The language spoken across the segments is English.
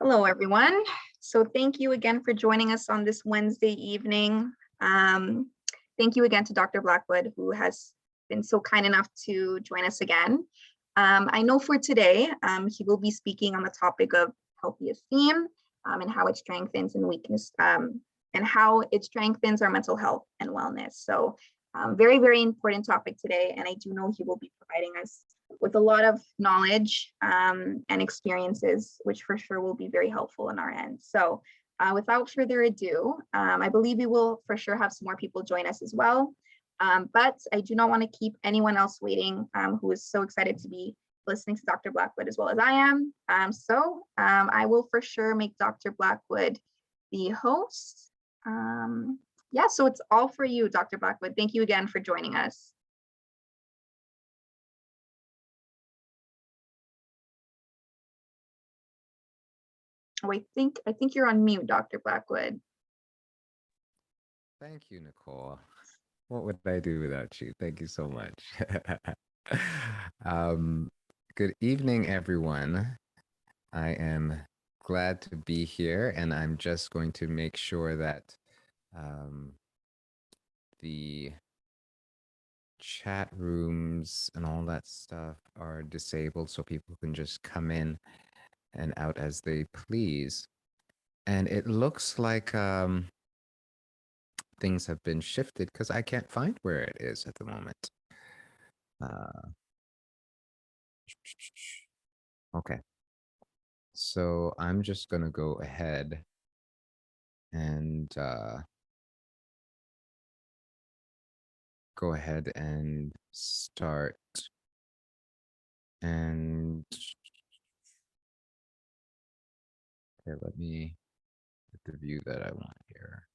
Hello, everyone. So thank you again for joining us on this Wednesday evening. Thank you again to Dr. Blackwood, who has been so kind enough to join us again. I know for today, he will be speaking on the topic of healthy esteem and how it strengthens and weakness and how it strengthens our mental health and wellness. So very, very important topic today. And I do know he will be providing us with a lot of knowledge and experiences, which for sure will be very helpful on our end. So without further ado, I believe we will for sure have some more people join us as well. But I do not want to keep anyone else waiting who is so excited to be listening to Dr. Blackwood as well as I am. I will for sure make Dr. Blackwood the host. Yeah, so it's all for you, Dr. Blackwood. Thank you again for joining us. Oh, I think you're on mute, Dr. Blackwood. Thank you, Nicole. What would I do without you? Thank you so much. um, Good evening, everyone. I am glad to be here, and I'm just going to make sure that um, the chat rooms and all that stuff are disabled so people can just come in and out as they please. And it looks like things have been shifted because I can't find where it is at the moment. Okay. So I'm just going to go ahead and start. And okay, let me get the view that I want here.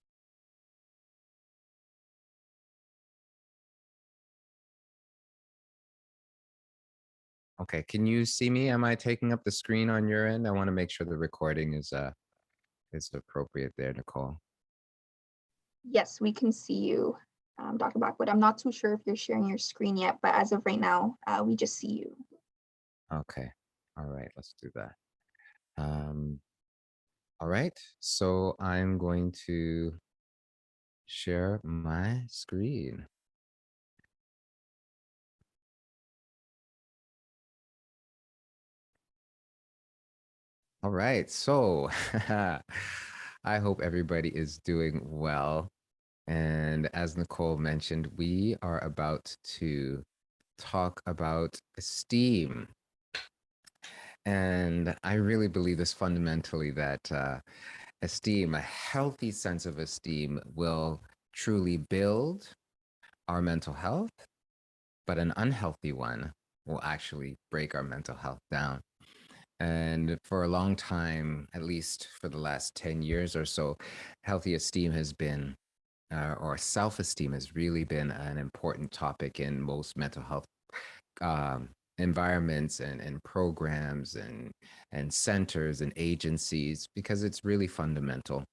Okay, can you see me? Am I taking up the screen on your end? I want to make sure the recording is appropriate there, Nicole. Yes, we can see you, Dr. Blackwood. I'm not too sure if you're sharing your screen yet, but as of right now, we just see you. Okay. All right, let's do that. All right, so I'm going to share my screen. All right, so I hope everybody is doing well. And as Nicole mentioned, we are about to talk about esteem. And I really believe this fundamentally that esteem, a healthy sense of esteem, will truly build our mental health, but an unhealthy one will actually break our mental health down. And for a long time, at least for the last 10 years or so, healthy esteem has been, or self esteem has really been an important topic in most mental health um, environments and programs and centers and agencies because it's really fundamental.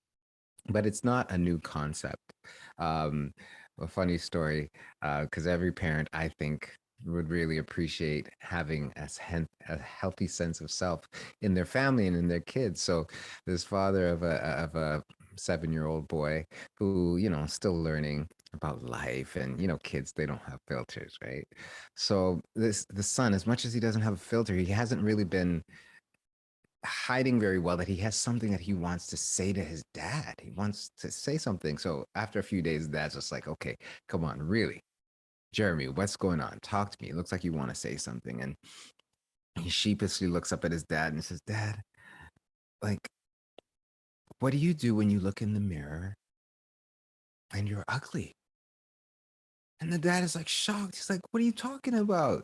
But it's not a new concept. Um, a funny story, because every parent, I think, would really appreciate having a healthy sense of self in their family and in their kids. So this father of a 7-year-old boy who, still learning about life and, kids, they don't have filters, right? So the son, as much as he doesn't have a filter, he hasn't really been hiding very well that he has something that he wants to say to his dad. He wants to say something. So after a few days, dad's just like, okay, come on, really? Jeremy, what's going on? Talk to me. It looks like you want to say something. And he sheepishly looks up at his dad and says, Dad, like, what do you do when you look in the mirror and you're ugly? And the dad is like shocked. He's like, what are you talking about?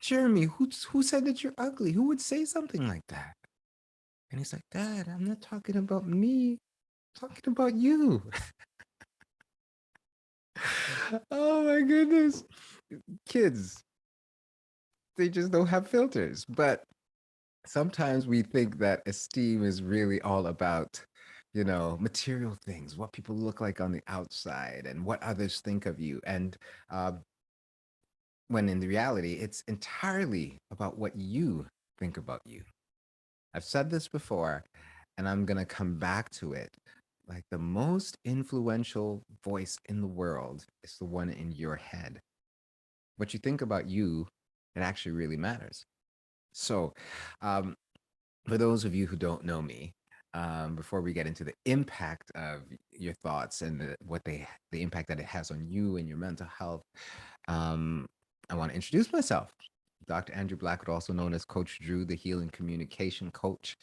Jeremy, who said that you're ugly? Who would say something like that? And he's like, Dad, I'm not talking about me. I'm talking about you. Oh my goodness. Kids, they just don't have filters. But sometimes we think that esteem is really all about, material things, what people look like on the outside and what others think of you. And when in the reality, it's entirely about what you think about you. I've said this before. and I'm going to come back to it. Like the most influential voice in the world is the one in your head. What you think about you, it actually really matters. So, um, for those of you who don't know me, before we get into the impact of your thoughts and the impact that it has on you and your mental health, um, I want to introduce myself. Dr. Andrew Blackwood, also known as Coach Drew, the Healing Communication Coach.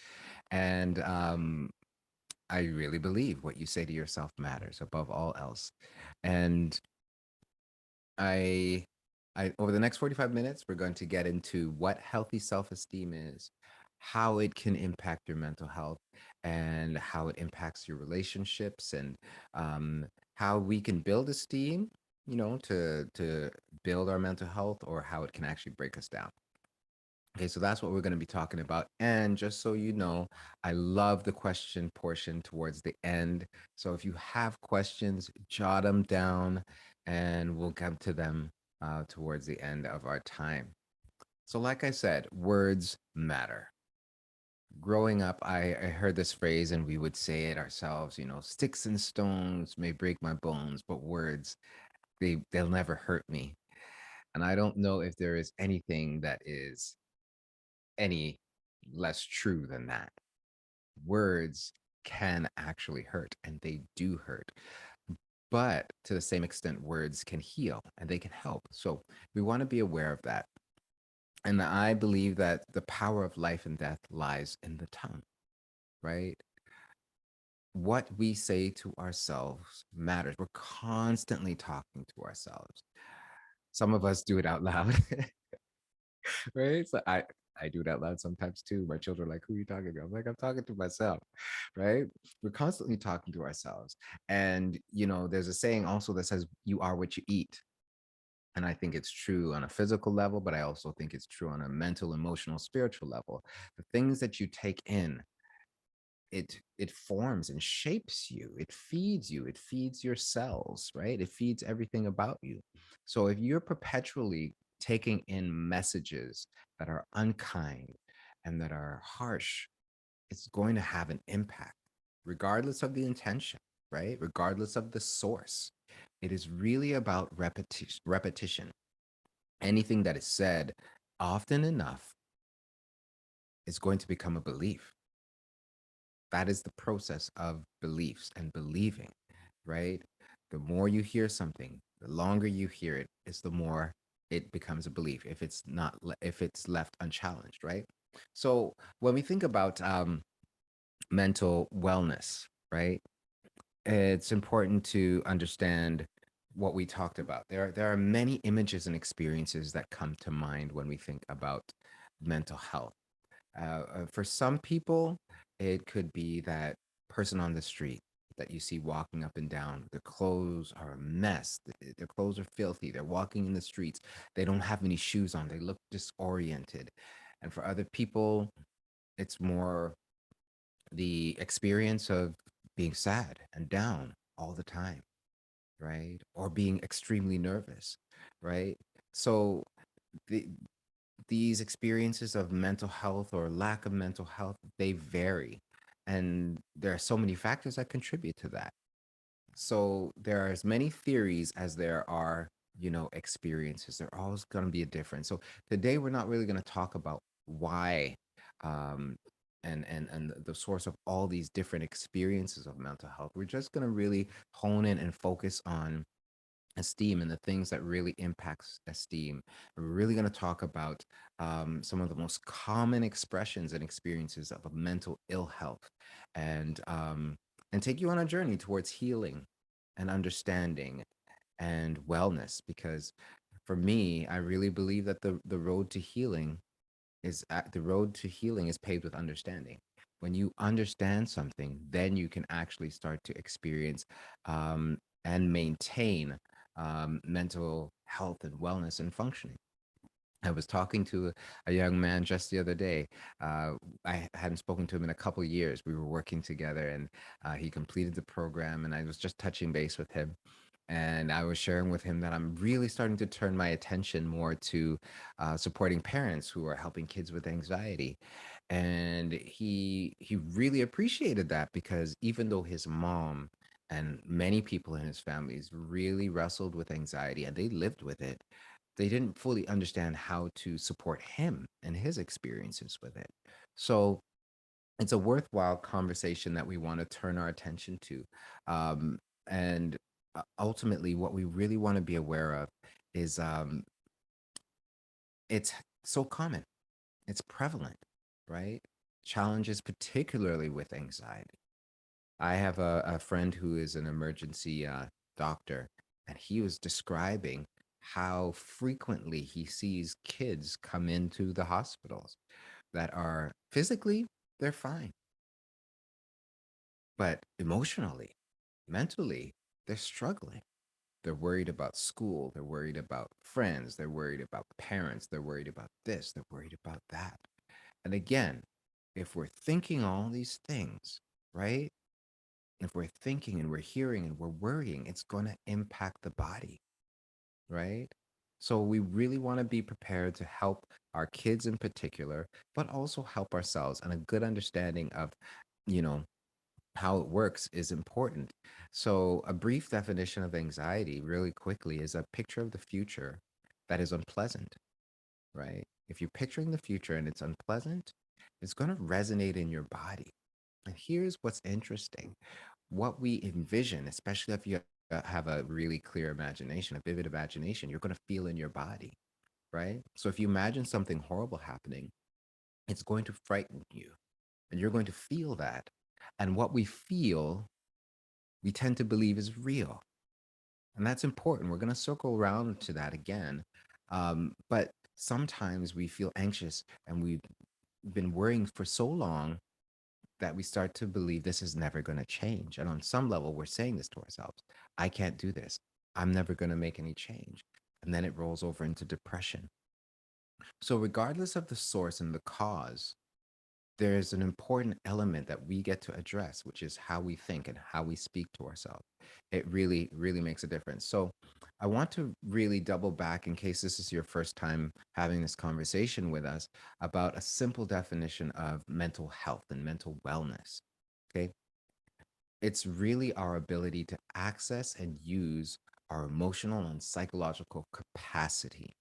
And I really believe what you say to yourself matters above all else. And I, over the next 45 minutes, we're going to get into what healthy self-esteem is, how it can impact your mental health, and how it impacts your relationships, and how we can build esteem, to build our mental health, or how it can actually break us down. Okay, so that's what we're going to be talking about. And just so you know, I love the question portion towards the end. So if you have questions, jot them down and we'll come to them towards the end of our time. So, like I said, words matter. Growing up, I heard this phrase and we would say it ourselves, sticks and stones may break my bones, but words, they'll never hurt me. And I don't know if there is anything that is any less true than that. Words can actually hurt, and they do hurt. But to the same extent, words can heal and they can help. So we want to be aware of that. And I believe that the power of life and death lies in the tongue, right? What we say to ourselves matters. We're constantly talking to ourselves. Some of us do it out loud. Right? So I do it out loud sometimes too. My children are like, "Who are you talking to?" I'm like, "I'm talking to myself." Right? We're constantly talking to ourselves. And there's a saying also that says, "You are what you eat." And I think it's true on a physical level, but I also think it's true on a mental, emotional, spiritual level. The things that you take in, it forms and shapes you. It feeds you. It feeds your cells, right? It feeds everything about you. So if you're perpetually taking in messages that are unkind and that are harsh, it's going to have an impact regardless of the intention, right? Regardless of the source. It is really about repetition. Anything that is said often enough is going to become a belief. That is the process of beliefs and believing, right? The more you hear something, the longer you hear it, is the more it becomes a belief if it's not if it's left unchallenged, right? So when we think about mental wellness, right, it's important to understand what we talked about. There are many images and experiences that come to mind when we think about mental health. For some people, it could be that person on the street that you see walking up and down. Their clothes are a mess. Their clothes are filthy. They're walking in the streets. They don't have any shoes on. They look disoriented. And for other people, it's more the experience of being sad and down all the time, right? Or being extremely nervous, right? So the, these experiences of mental health or lack of mental health, they vary. And there are so many factors that contribute to that. So there are as many theories as there are, experiences. There always going to be a difference. So today we're not really going to talk about why um, and the source of all these different experiences of mental health. We're just going to really hone in and focus on esteem and the things that really impacts esteem. We're really going to talk about some of the most common expressions and experiences of a mental ill health, and take you on a journey towards healing and understanding and wellness. Because for me, I really believe that the road to healing the road to healing is paved with understanding. When you understand something, then you can actually start to experience and maintain mental health and wellness and functioning. I was talking to a young man just the other day. Uh, I hadn't spoken to him in a couple of years. We were working together, and he completed the program, and I was just touching base with him. And I was sharing with him that I'm really starting to turn my attention more to supporting parents who are helping kids with anxiety. And he really appreciated that, because even though his mom and many people in his families really wrestled with anxiety and they lived with it, they didn't fully understand how to support him and his experiences with it. So it's a worthwhile conversation that we want to turn our attention to. Um, and ultimately, what we really want to be aware of is it's so common, it's prevalent, right? Challenges, particularly with anxiety. I have a friend who is an emergency doctor, and he was describing how frequently he sees kids come into the hospitals that are physically, they're fine, but emotionally, mentally, they're struggling. They're worried about school, they're worried about friends, they're worried about parents, they're worried about this, they're worried about that. And again, if we're thinking all these things, right? If we're thinking and we're hearing and we're worrying, it's going to impact the body, right? So we really want to be prepared to help our kids in particular, but also help ourselves. And a good understanding of, you know, how it works is important. So a brief definition of anxiety really quickly is a picture of the future that is unpleasant, right? If you're picturing the future and it's unpleasant, it's going to resonate in your body. And here's what's interesting: what we envision, especially if you have a really clear imagination, a vivid imagination, you're going to feel in your body, right? So if you imagine something horrible happening, it's going to frighten you and you're going to feel that. And what we feel, we tend to believe is real. And that's important. We're going to circle around to that again. But sometimes we feel anxious and we've been worrying for so long that we start to believe this is never going to change. And on some level, we're saying this to ourselves: I can't do this. I'm never going to make any change. And then it rolls over into depression. So, regardless of the source and the cause, there's an important element that we get to address, which is how we think and how we speak to ourselves. It really, really makes a difference. So, I want to really double back, in case this is your first time having this conversation with us, about a simple definition of mental health and mental wellness. Okay. It's really our ability to access and use our emotional and psychological capacity.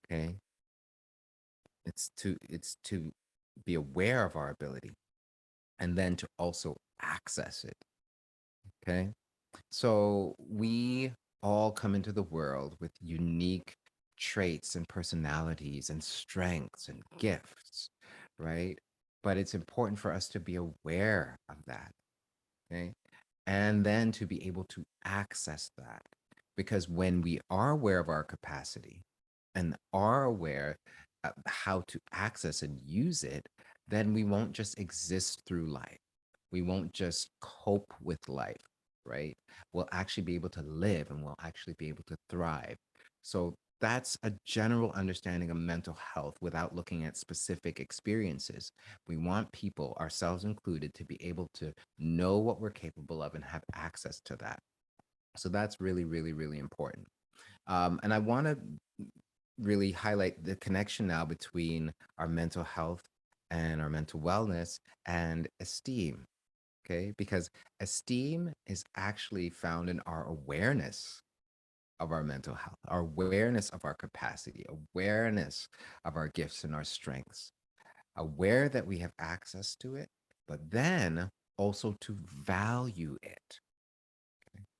Okay. It's to be aware of our ability and then to also access it. Okay. So we all come into the world with unique traits and personalities and strengths and gifts, right? But it's important for us to be aware of that. Okay. And then to be able to access that. Because when we are aware of our capacity and are aware of how to access and use it, then we won't just exist through life. We won't just cope with life, right? We'll actually be able to live and we'll actually be able to thrive. So that's a general understanding of mental health without looking at specific experiences. We want people, ourselves included, to be able to know what we're capable of and have access to that. So that's really, really, really important. And I want to really highlight the connection now between our mental health and our mental wellness and esteem. Okay. Because esteem is actually found in our awareness of our mental health, our awareness of our capacity, awareness of our gifts and our strengths, aware that we have access to it, but then also to value it.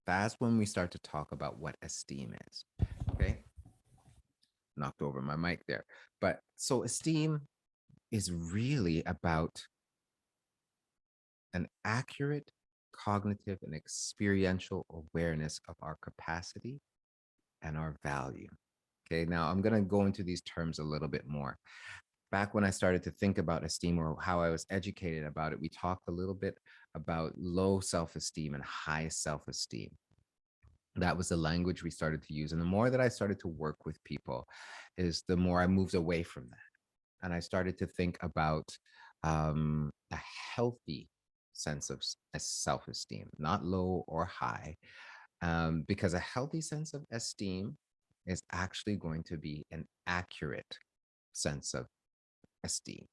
That's when we start to talk about what esteem is. Okay. Knocked over my mic there. But so esteem is really about an accurate cognitive and experiential awareness of our capacity and our value. Okay. Now I'm going to go into these terms a little bit more. Back when I started to think about esteem, or how I was educated about it, we talked a little bit about low self esteem and high self esteem. That was the language we started to use. And the more that I started to work with people, is the more I moved away from that. And I started to think about a healthy sense of self esteem, not low or high, because a healthy sense of esteem is actually going to be an accurate sense of esteem.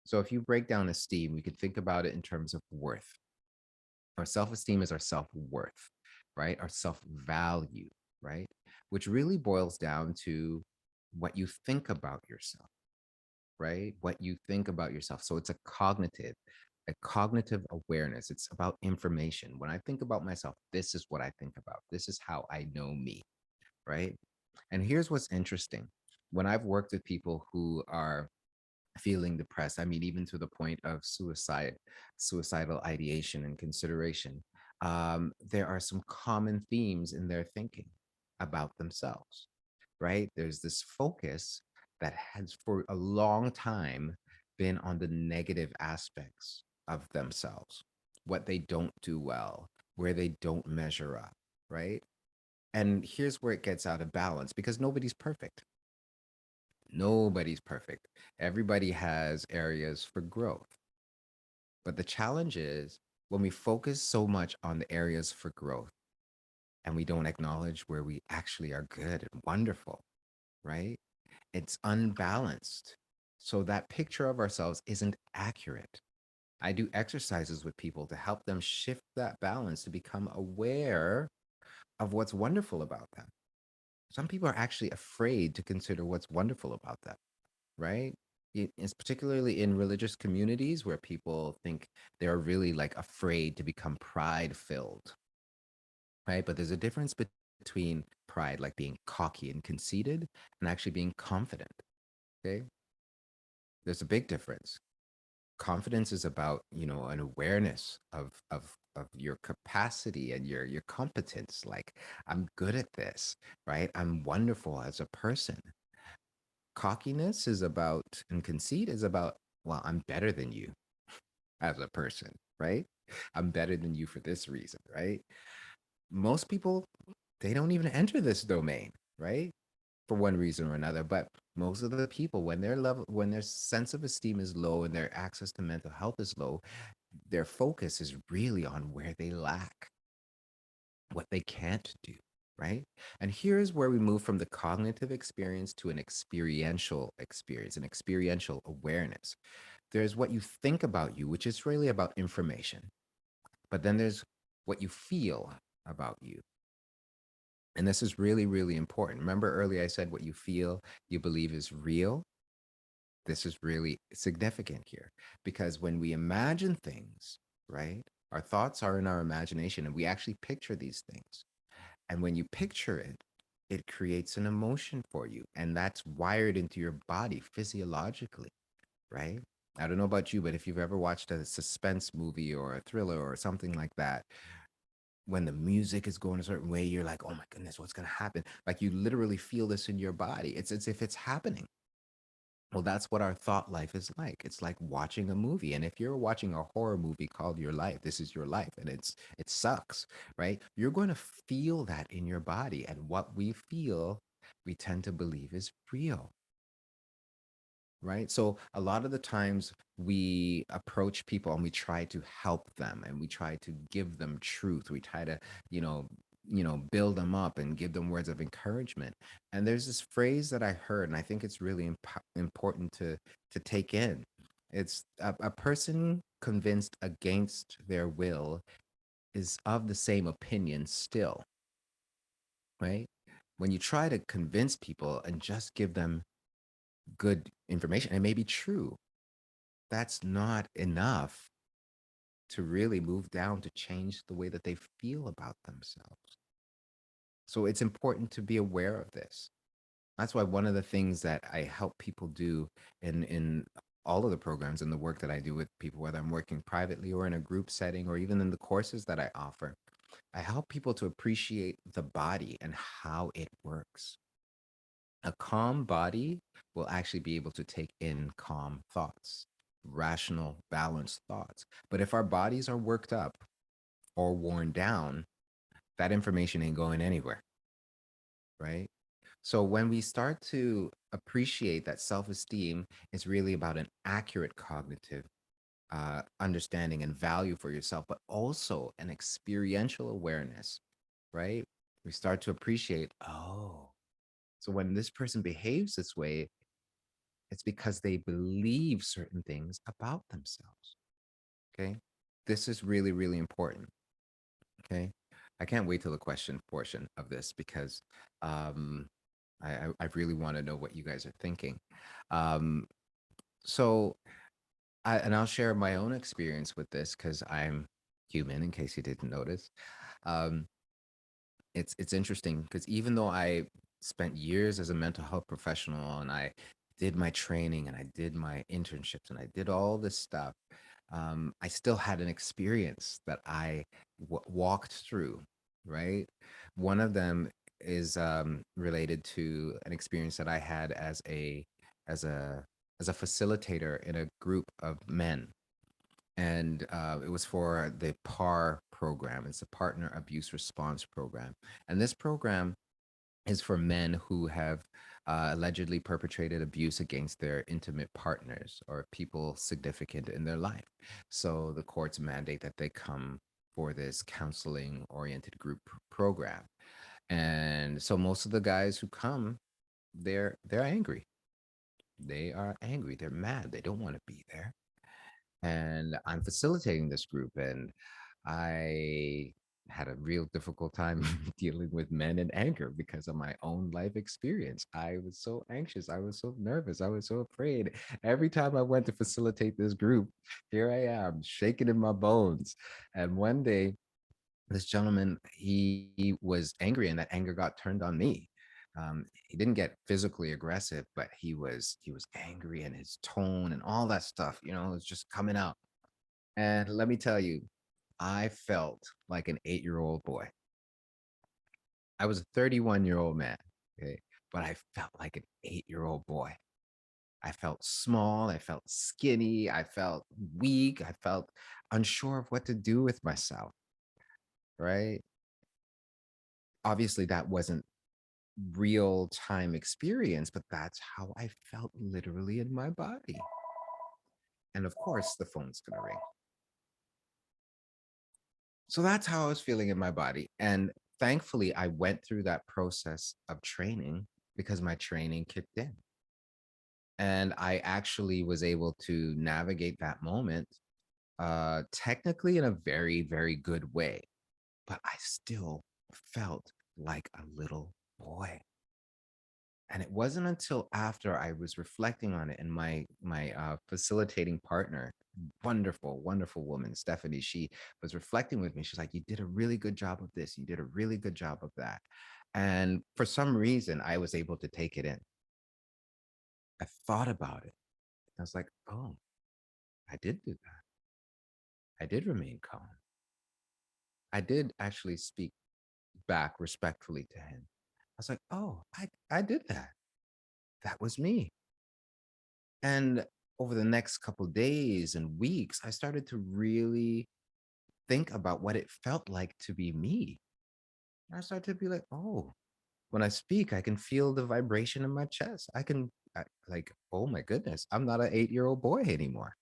So if you break down esteem, we could think about it in terms of worth. Our self-esteem is our self-worth, right? Our self-value, right? Which really boils down to what you think about yourself, right? What you think about yourself. So it's a cognitive awareness. It's about information. When I think about myself, this is what I think about. This is how I know me, right? And here's what's interesting. When I've worked with people who are feeling depressed, I mean, even to the point of suicidal ideation and consideration, there are some common themes in their thinking about themselves, right? There's this focus that has for a long time been on the negative aspects of themselves, what they don't do well, where they don't measure up, right? And here's where it gets out of balance because nobody's perfect. Nobody's perfect. Everybody has areas for growth. But the challenge is when we focus so much on the areas for growth and we don't acknowledge where we actually are good and wonderful, right? It's unbalanced. So that picture of ourselves isn't accurate. I do exercises with people to help them shift that balance to become aware of what's wonderful about them. Some people are actually afraid to consider what's wonderful about them, right? It's particularly in religious communities where people think they're really like afraid to become pride filled, right? But there's a difference between pride, like being cocky and conceited, and actually being confident. Okay. There's a big difference. Confidence is about, an awareness of your capacity and your competence. Like, I'm good at this, right? I'm wonderful as a person. Cockiness is about, and conceit is about, well, I'm better than you as a person, right? I'm better than you for this reason, right? Most people, they don't even enter this domain, right? For one reason or another. But most of the people, when their sense of esteem is low and their access to mental health is low, their focus is really on where they lack, what they can't do, right? And here's where we move from the cognitive experience to an experiential experience, an experiential awareness. There's what you think about you, which is really about information. But then there's what you feel about you. And this is really, really important. Remember earlier I said what you feel, you believe is real? This is really significant here because when we imagine things, right, our thoughts are in our imagination and we actually picture these things. And when you picture it, it creates an emotion for you. And that's wired into your body physiologically, right? I don't know about you, but if you've ever watched a suspense movie or a thriller or something like that, when the music is going a certain way, you're like, oh my goodness, what's going to happen? Like you literally feel this in your body. It's as if it's happening. Well, that's what our thought life is like. It's like watching a movie. And if you're watching a horror movie called Your Life, this is your life, and it sucks, right? You're going to feel that in your body. And what we feel, we tend to believe is real, right? So a lot of the times we approach people and we try to help them and we try to give them truth. We try to, you know, build them up and give them words of encouragement. And there's this phrase that I heard, and I think it's really important to take in. It's a person convinced against their will is of the same opinion still, right? When you try to convince people and just give them good information, it may be true, that's not enough to really move down to change the way that they feel about themselves. So it's important to be aware of this. That's why one of the things that I help people do in all of the programs and the work that I do with people, whether I'm working privately or in a group setting or even in the courses that I offer, I help people to appreciate the body and how it works. A calm body will actually be able to take in calm thoughts, rational, balanced thoughts. But if our bodies are worked up or worn down, that information ain't going anywhere, right? So when we start to appreciate that self-esteem is really about an accurate cognitive understanding and value for yourself, but also an experiential awareness, right? We start to appreciate, oh, so when this person behaves this way, It's because they believe certain things about themselves. Okay. This is really, really important. Okay. I can't wait till the question portion of this because um, I really want to know what you guys are thinking. Um, so, and I'll share my own experience with this because I'm human, in case you didn't notice. Um, it's interesting because even though I spent years as a mental health professional and I did my training and I did my internships and I did all this stuff, I still had an experience that I walked through, right? One of them is related to an experience that I had as a as a facilitator in a group of men, and it was for the PAR program. It's a Partner Abuse Response Program, and this program is for men who have allegedly perpetrated abuse against their intimate partners or people significant in their life. So the courts mandate that they come for this counseling oriented group program. And so most of the guys who come, they're angry. They are angry. They're mad. They don't want to be there, and I'm facilitating this group, and I had a real difficult time dealing with men and anger because of my own life experience. I was so anxious, I was so nervous, I was so afraid. Every time I went to facilitate this group, here I am shaking in my bones. And one day this gentleman, he was angry, and that anger got turned on me. He didn't get physically aggressive, but he was angry, and his tone and all that stuff, was just coming out. And let me tell you, I felt like an 8-year-old boy. I was a 31-year-old man, okay, but I felt like an 8-year-old boy. I felt small, I felt skinny, I felt weak, I felt unsure of what to do with myself, right? Obviously, that wasn't real time experience, but that's how I felt literally in my body. And of course, the phone's going to ring. So that's how I was feeling in my body. And thankfully, I went through that process of training because my training kicked in. And I actually was able to navigate that moment, technically in a very, very good way. But I still felt like a little boy. And it wasn't until after I was reflecting on it, and my facilitating partner, wonderful, wonderful woman, Stephanie, she was reflecting with me. She's like, "You did a really good job of this. You did a really good job of that." And for some reason, I was able to take it in. I thought about it. I was like, "Oh, I did do that. I did remain calm. I did actually speak back respectfully to him." I was like, "Oh, I did that. That was me." And over the next couple days and weeks, I started to really think about what it felt like to be me. And I started to be like, oh, when I speak, I can feel the vibration in my chest. Like, oh my goodness, I'm not an 8-year-old boy anymore.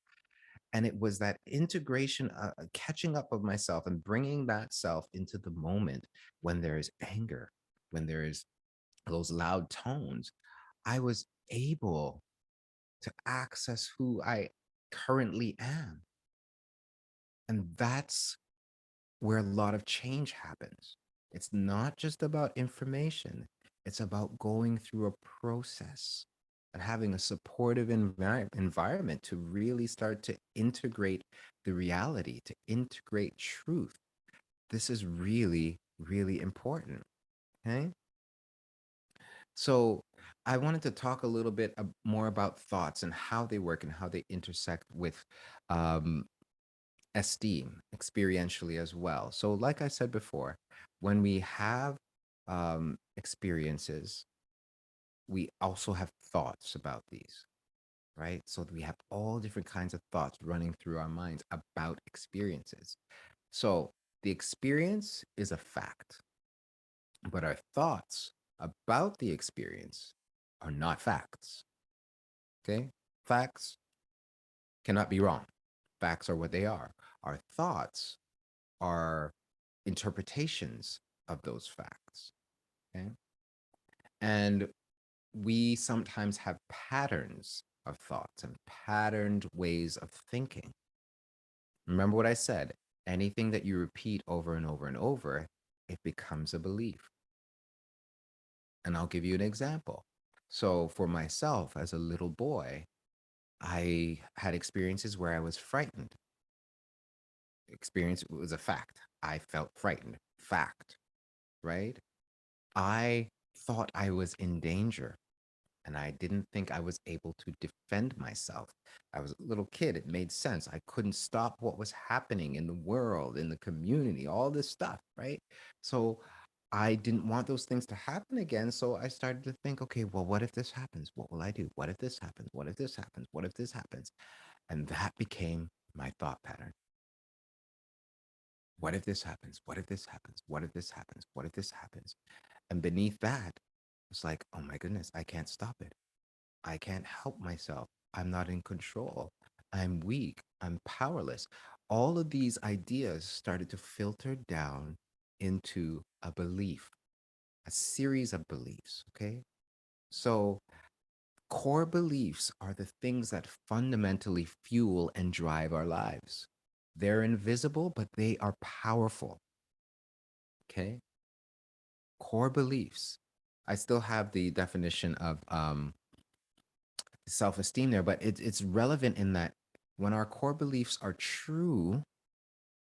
And it was that integration, catching up of myself and bringing that self into the moment when there is anger, when there is those loud tones. I was able to access who I currently am. And that's where a lot of change happens. It's not just about information, it's about going through a process and having a supportive environment to really start to integrate the reality, to integrate truth. This is really, really important. Okay. So I wanted to talk a little bit more about thoughts and how they work and how they intersect with um, esteem experientially as well. So, like I said before, when we have experiences, we also have thoughts about these, right? So we have all different kinds of thoughts running through our minds about experiences. So the experience is a fact, but our thoughts about the experience are not facts. Okay? Facts cannot be wrong. Facts are what they are. Our thoughts are interpretations of those facts. Okay. And we sometimes have patterns of thoughts and patterned ways of thinking. Remember what I said, anything that you repeat over and over and over, it becomes a belief. And I'll give you an example. So, for myself as a little boy, I had experiences where I was frightened. Experience was a fact. I felt frightened. Fact, right? I thought I was in danger and I didn't think I was able to defend myself. I was a little kid. It made sense. I couldn't stop what was happening in the world, in the community, all this stuff, right? So I didn't want those things to happen again. So I started to think, okay, well, what if this happens? What will I do? What if this happens? What if this happens? What if this happens? And that became my thought pattern. What if this happens? What if this happens? What if this happens? What if this happens? And beneath that, it's like, oh my goodness, I can't stop it. I can't help myself. I'm not in control. I'm weak. I'm powerless. All of these ideas started to filter down into a belief, a series of beliefs. Okay. So, core beliefs are the things that fundamentally fuel and drive our lives. They're invisible, but they are powerful. Okay. Core beliefs. I still have the definition of self-esteem there, but it's relevant in that when our core beliefs are true,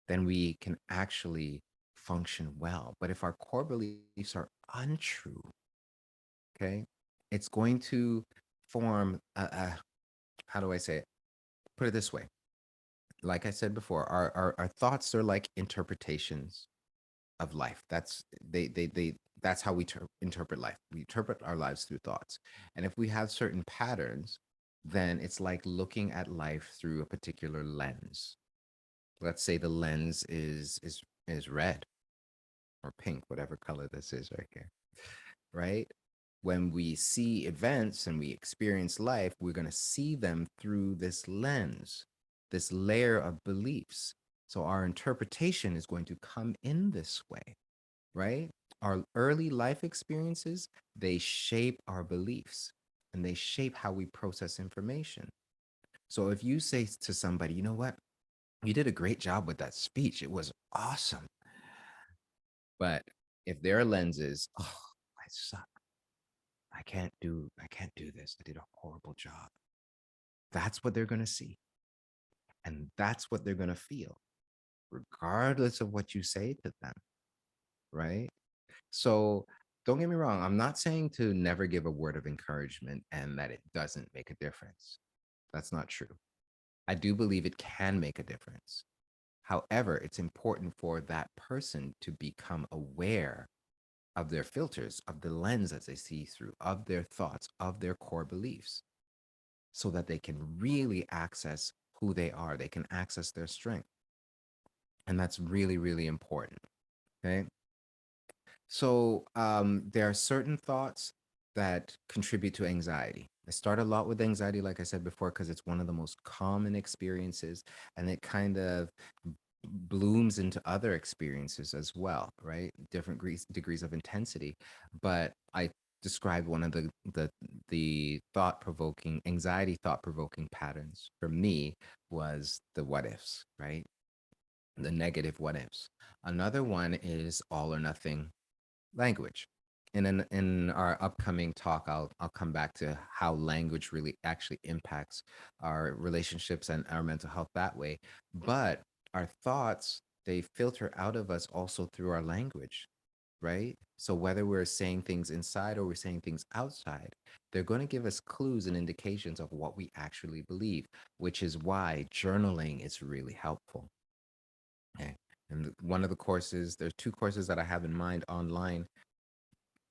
then we can actually function well. But if our core beliefs are untrue, okay, it's going to form a how do I say it? Put it this way. Like I said before, our thoughts are like interpretations of life. That's how we interpret life. We interpret our lives through thoughts. And if we have certain patterns, then it's like looking at life through a particular lens. Let's say the lens is red or pink, whatever color this is right here, right? When we see events and we experience life, we're going to see them through this lens, this layer of beliefs. So our interpretation is going to come in this way, right? Our early life experiences, they shape our beliefs and they shape how we process information. So if you say to somebody, you know what, you did a great job with that speech, it was awesome. But if their lens is, oh, I suck. I can't do this. I did a horrible job. That's what they're going to see. And that's what they're going to feel, regardless of what you say to them, right? So don't get me wrong. I'm not saying to never give a word of encouragement and that it doesn't make a difference. That's not true. I do believe it can make a difference. However, it's important for that person to become aware of their filters, of the lens that they see through, of their thoughts, of their core beliefs, so that they can really access who they are. They can access their strength. And that's really, really important. Okay. So there are certain thoughts that contribute to anxiety. I start a lot with anxiety, like I said before, because it's one of the most common experiences and it kind of blooms into other experiences as well, right? Different degrees of intensity. But I described one of the thought provoking, anxiety thought provoking patterns for me was the what ifs, right? The negative what ifs. Another one is all or nothing language. And in our upcoming talk, I'll come back to how language really actually impacts our relationships and our mental health that way. But our thoughts, they filter out of us also through our language, right? So whether we're saying things inside or we're saying things outside, they're going to give us clues and indications of what we actually believe, which is why journaling is really helpful. Okay. And one of the courses, there's two courses that I have in mind online,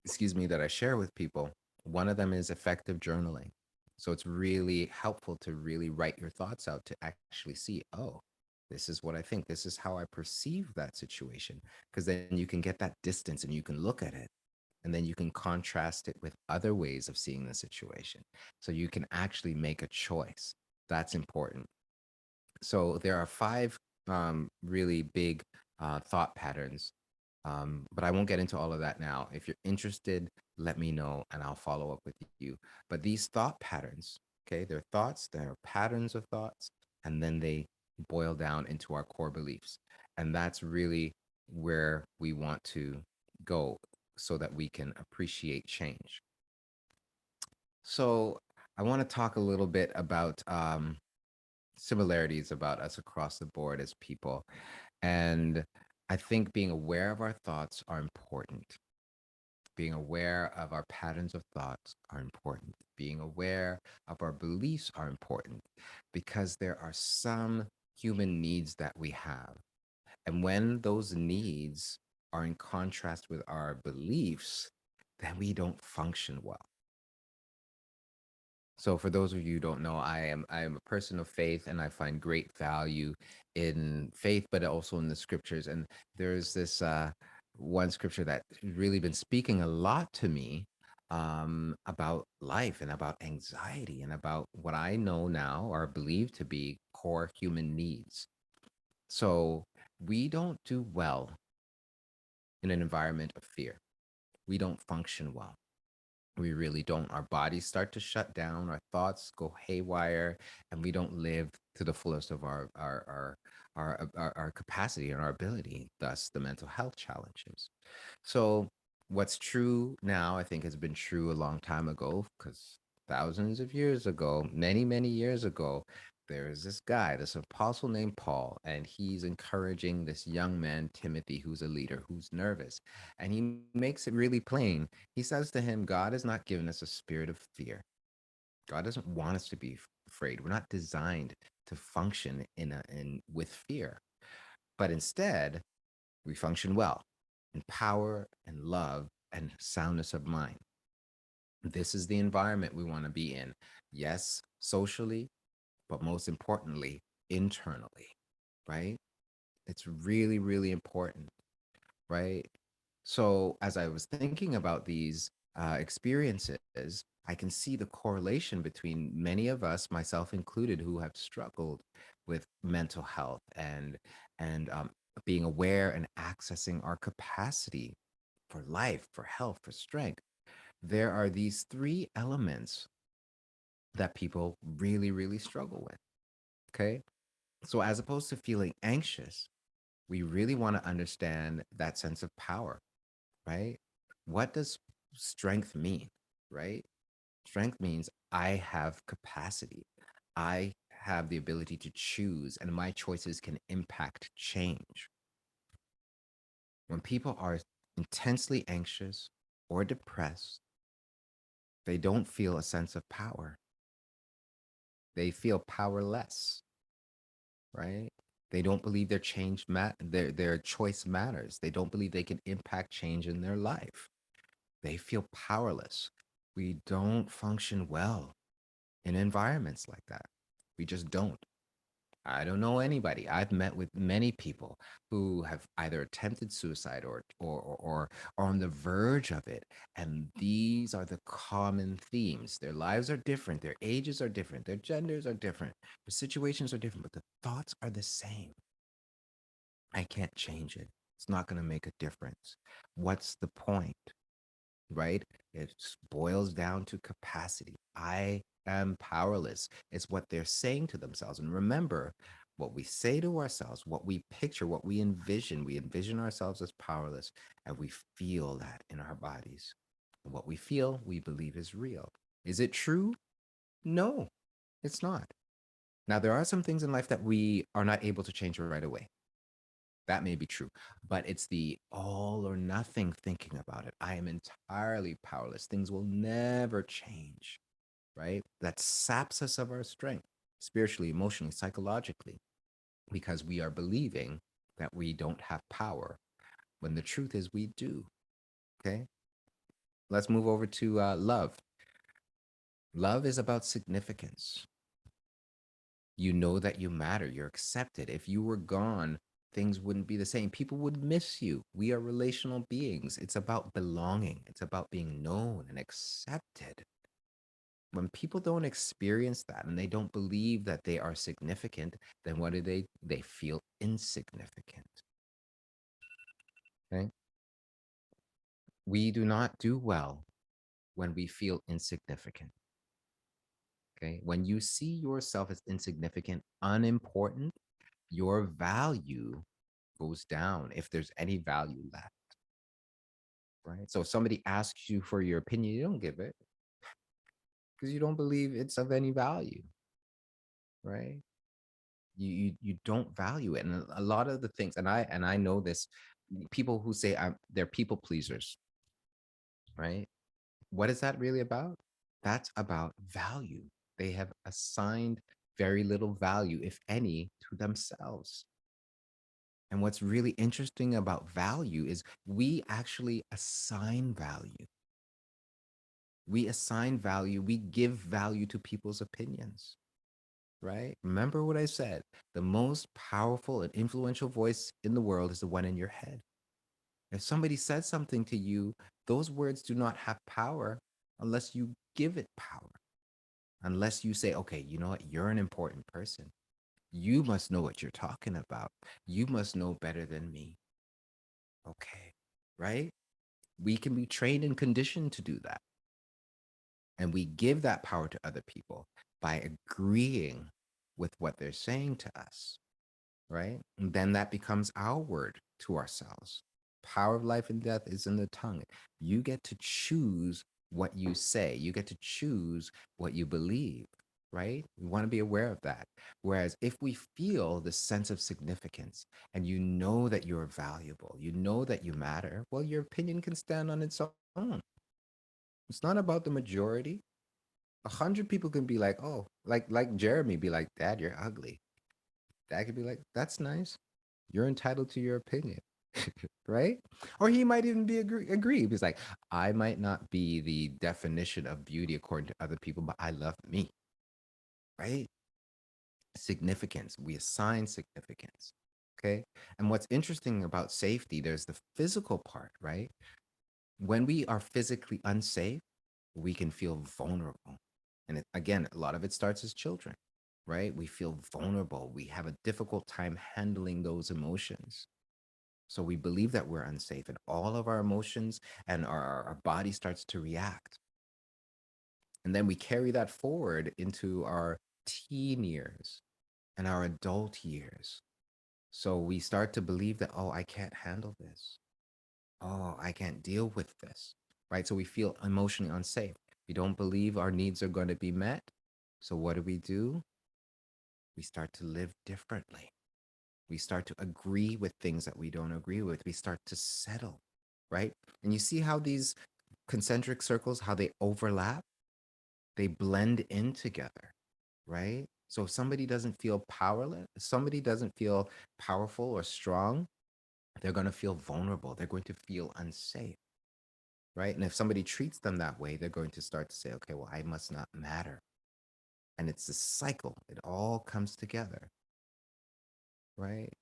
excuse me, that I share with people. One of them is effective journaling. So it's really helpful to really write your thoughts out to actually see, oh, this is what I think. This is how I perceive that situation. Because then you can get that distance and you can look at it and then you can contrast it with other ways of seeing the situation. So you can actually make a choice. That's important. So there are five really big thought patterns, but I won't get into all of that now. If you're interested, let me know and I'll follow up with you. But these thought patterns, Okay, they're thoughts, they're patterns of thoughts, and then they boil down into our core beliefs. And that's really where we want to go so that we can appreciate change. So I want to talk a little bit about similarities about us across the board as people. And I think being aware of our thoughts are important. Being aware of our patterns of thoughts are important. Being aware of our beliefs are important because there are some human needs that we have. And when those needs are in contrast with our beliefs, then we don't function well. So for those of you who don't know, I am a person of faith and I find great value in faith, but also in the scriptures. And there's this one scripture that really been speaking a lot to me about life and about anxiety and about what I know now are believed to be core human needs. So we don't do well in an environment of fear. We don't function well. We really don't. Our bodies start to shut down, our thoughts go haywire, and we don't live to the fullest of our capacity and our ability, thus the mental health challenges. So what's true now, I think, has been true a long time ago, because thousands of years ago, many, many years ago, there is this guy, this apostle named Paul, and he's encouraging this young man, Timothy, who's a leader, who's nervous. And he makes it really plain. He says to him, God has not given us a spirit of fear. God doesn't want us to be afraid. We're not designed to function in with fear, but instead we function well in power and love and soundness of mind. This is the environment we want to be in. Yes, socially, but most importantly, internally, right? It's really, really important, right? So as I was thinking about these experiences, I can see the correlation between many of us, myself included, who have struggled with mental health and being aware and accessing our capacity for life, for health, for strength. There are these three elements that people really, really struggle with. Okay. So as opposed to feeling anxious, we really want to understand that sense of power, right? What does strength mean, right? Strength means I have capacity. I have the ability to choose, and my choices can impact change. When people are intensely anxious or depressed, they don't feel a sense of power. They feel powerless, right? They don't believe their choice matters. They don't believe they can impact change in their life. They feel powerless. We don't function well in environments like that. We just don't. I don't know anybody. I've met with many people who have either attempted suicide or are on the verge of it. And these are the common themes. Their lives are different, their ages are different, their genders are different, the situations are different, but the thoughts are the same. I can't change it. It's not going to make a difference. What's the point? Right? It boils down to capacity. I am powerless. It's what they're saying to themselves. And remember, what we say to ourselves, what we picture, what we envision ourselves as powerless, and we feel that in our bodies. And what we feel, we believe is real. Is it true? No, it's not. Now, there are some things in life that we are not able to change right away. That may be true, but it's the all or nothing thinking about it. I am entirely powerless. Things will never change, right? That saps us of our strength, spiritually, emotionally, psychologically, because we are believing that we don't have power when the truth is we do. Okay. Let's move over to love. Love is about significance. You know that you matter, you're accepted. If you were gone, things wouldn't be the same. People would miss you. We are relational beings. It's about belonging, it's about being known and accepted. When people don't experience that and they don't believe that they are significant, then what do they feel insignificant. Okay? We do not do well when we feel insignificant. Okay. When you see yourself as insignificant, unimportant, your value goes down if there's any value left. Right. So if somebody asks you for your opinion, you don't give it because you don't believe it's of any value. Right. You don't value it. And a lot of the things, and I know this, people who say they're people pleasers, right? What is that really about? That's about value. They have assigned very little value, if any, to themselves. And what's really interesting about value is we actually assign value. We assign value, we give value to people's opinions, right? Remember what I said, the most powerful and influential voice in the world is the one in your head. If somebody says something to you, those words do not have power unless you give it power. Unless you say, okay, you know what? You're an important person. You must know what you're talking about. You must know better than me. Okay. Right? We can be trained and conditioned to do that. And we give that power to other people by agreeing with what they're saying to us. Right? And then that becomes our word to ourselves. Power of life and death is in the tongue. You get to choose what you say, you get to choose what you believe, right? We want to be aware of that. Whereas if we feel the sense of significance and you know that you're valuable, you know that you matter, well, your opinion can stand on its own. It's not about the majority. 100 people can be like, oh, like Jeremy be like, Dad, you're ugly. Dad could be like, that's nice. You're entitled to your opinion, right? Or he might even be agree. He's like, I might not be the definition of beauty according to other people, but I love me, right? Significance. We assign significance. Okay. And what's interesting about safety, there's the physical part, right? When we are physically unsafe, we can feel vulnerable. And again, a lot of it starts as children, right? We feel vulnerable. We have a difficult time handling those emotions. So we believe that we're unsafe, and all of our emotions and our body starts to react. And then we carry that forward into our teen years and our adult years. So we start to believe that, oh, I can't handle this. Oh, I can't deal with this. Right. So we feel emotionally unsafe. We don't believe our needs are going to be met. So what do? We start to live differently. We start to agree with things that we don't agree with. We start to settle, right? And you see how these concentric circles, how they overlap, they blend in together, right? So if somebody doesn't feel powerless, if somebody doesn't feel powerful or strong, they're going to feel vulnerable. They're going to feel unsafe, right? And if somebody treats them that way, they're going to start to say, okay, well, I must not matter. And it's a cycle. It all comes together, right?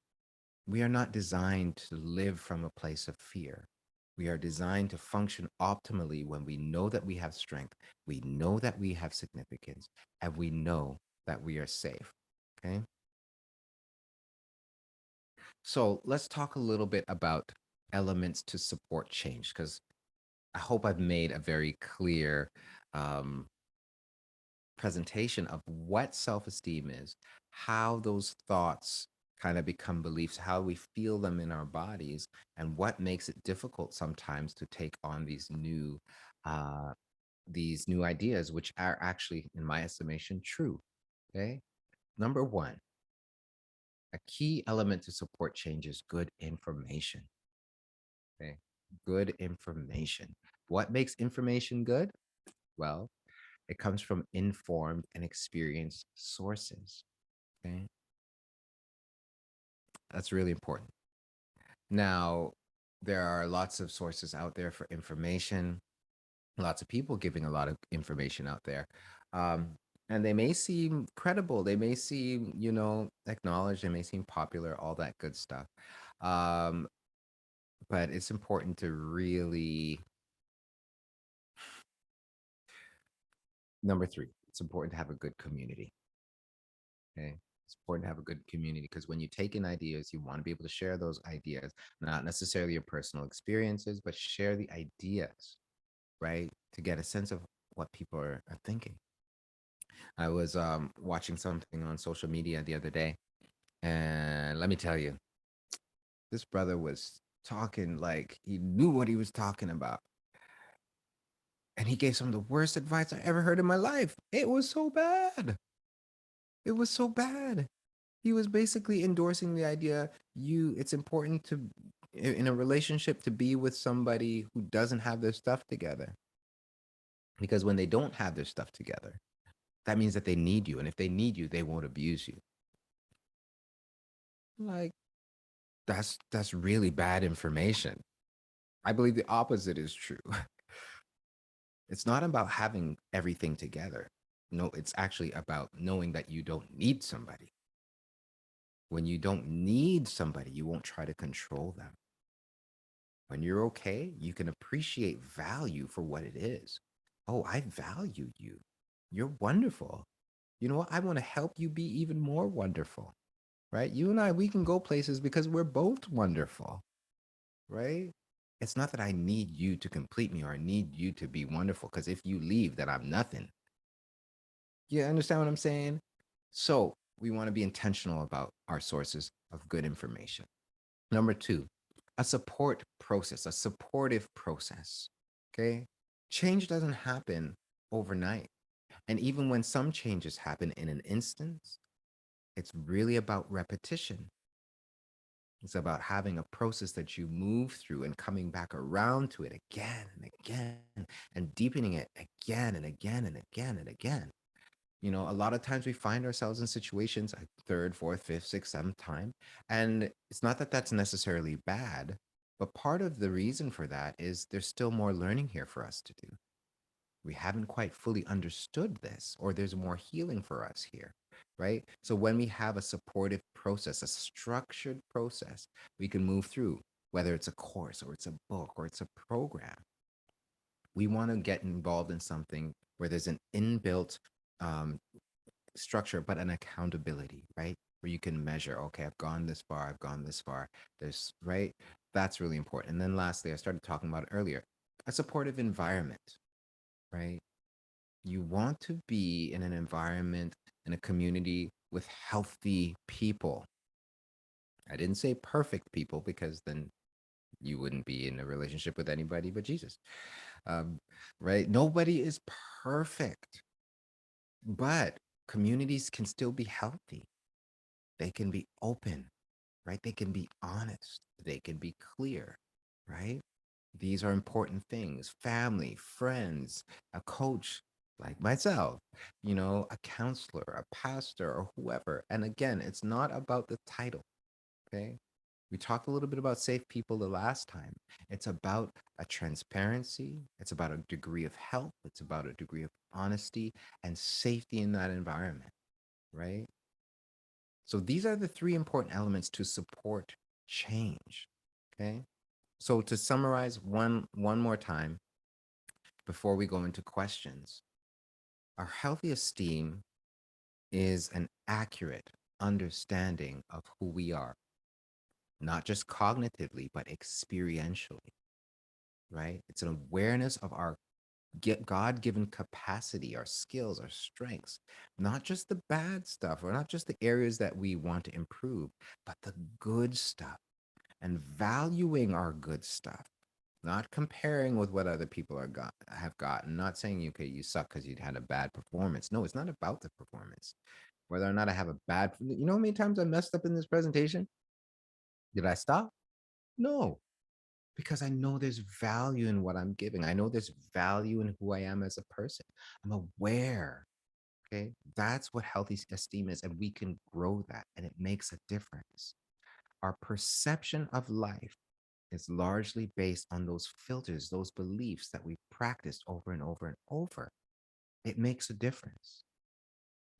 We are not designed to live from a place of fear. We are designed to function optimally when we know that we have strength, we know that we have significance, and we know that we are safe. Okay. So let's talk a little bit about elements to support change, because I hope I've made a very clear um, presentation of what self esteem is, how those thoughts kind of become beliefs, how we feel them in our bodies, and what makes it difficult sometimes to take on uh, these new ideas, which are actually, in my estimation, true. Okay. Number one, a key element to support change is good information. Okay. Good information. What makes information good? Well, it comes from informed and experienced sources. Okay. That's really important. Now, there are lots of sources out there for information, lots of people giving a lot of information out there. Um, and they may seem credible, they may seem, acknowledged, they may seem popular, all that good stuff. Um, but it's important to really, number three, it's important to have a good community. Okay. It's important to have a good community because when you take in ideas, you want to be able to share those ideas, not necessarily your personal experiences, but share the ideas, right? To get a sense of what people are thinking. I was watching something on social media the other day, and let me tell you, this brother was talking like he knew what he was talking about. And he gave some of the worst advice I ever heard in my life. It was so bad. It was so bad. He was basically endorsing the idea it's important to in a relationship to be with somebody who doesn't have their stuff together. Because when they don't have their stuff together, that means that they need you. And if they need you, they won't abuse you. Like that's really bad information. I believe the opposite is true. It's not about having everything together. No, it's actually about knowing that you don't need somebody. When you don't need somebody, you won't try to control them. When you're okay, you can appreciate value for what it is. Oh, I value you. You're wonderful. You know what? I want to help you be even more wonderful, right? You and I, we can go places because we're both wonderful, right? It's not that I need you to complete me or I need you to be wonderful because if you leave, then I'm nothing. You understand what I'm saying? So we want to be intentional about our sources of good information. Number two, a support process, a supportive process. Okay. Change doesn't happen overnight. And even when some changes happen in an instance, it's really about repetition. It's about having a process that you move through and coming back around to it again and again and deepening it again and again and again and again. You know, a lot of times we find ourselves in situations a third, fourth, fifth, sixth, seventh time. And it's not that that's necessarily bad, but part of the reason for that is there's still more learning here for us to do. We haven't quite fully understood this, or there's more healing for us here, right? So when we have a supportive process, a structured process, we can move through, whether it's a course or it's a book or it's a program. We want to get involved in something where there's an inbuilt um, structure, but an accountability, right? Where you can measure, okay, I've gone this far, I've gone this far. There's, right? That's really important. And then lastly, I started talking about it earlier, a supportive environment, right? You want to be in an environment, in a community with healthy people. I didn't say perfect people because then you wouldn't be in a relationship with anybody but Jesus. Um, right? Nobody is perfect, but communities can still be healthy. They can be open, right? They can be honest. They can be clear, right? These are important things. Family, friends, a coach like myself, you know, a counselor, a pastor, or whoever. And again, it's not about the title, okay? We talked a little bit about safe people the last time. It's about a transparency, it's about a degree of help, it's about a degree of honesty and safety in that environment, right? So these are the three important elements to support change. Okay. So to summarize one more time before we go into questions, our healthy esteem is an accurate understanding of who we are, not just cognitively, but experientially, right? It's an awareness of our God given capacity, our skills, our strengths, not just the bad stuff or not just the areas that we want to improve, but the good stuff and valuing our good stuff, not comparing with what other people have gotten, not saying, okay, you suck because you had a bad performance. No, it's not about the performance. Whether or not I have a bad, you know how many times I messed up in this presentation? Did I stop? No, because I know there's value in what I'm giving. I know there's value in who I am as a person. I'm aware. Okay. That's what healthy esteem is. And we can grow that and it makes a difference. Our perception of life is largely based on those filters, those beliefs that we practiced over and over and over. It makes a difference.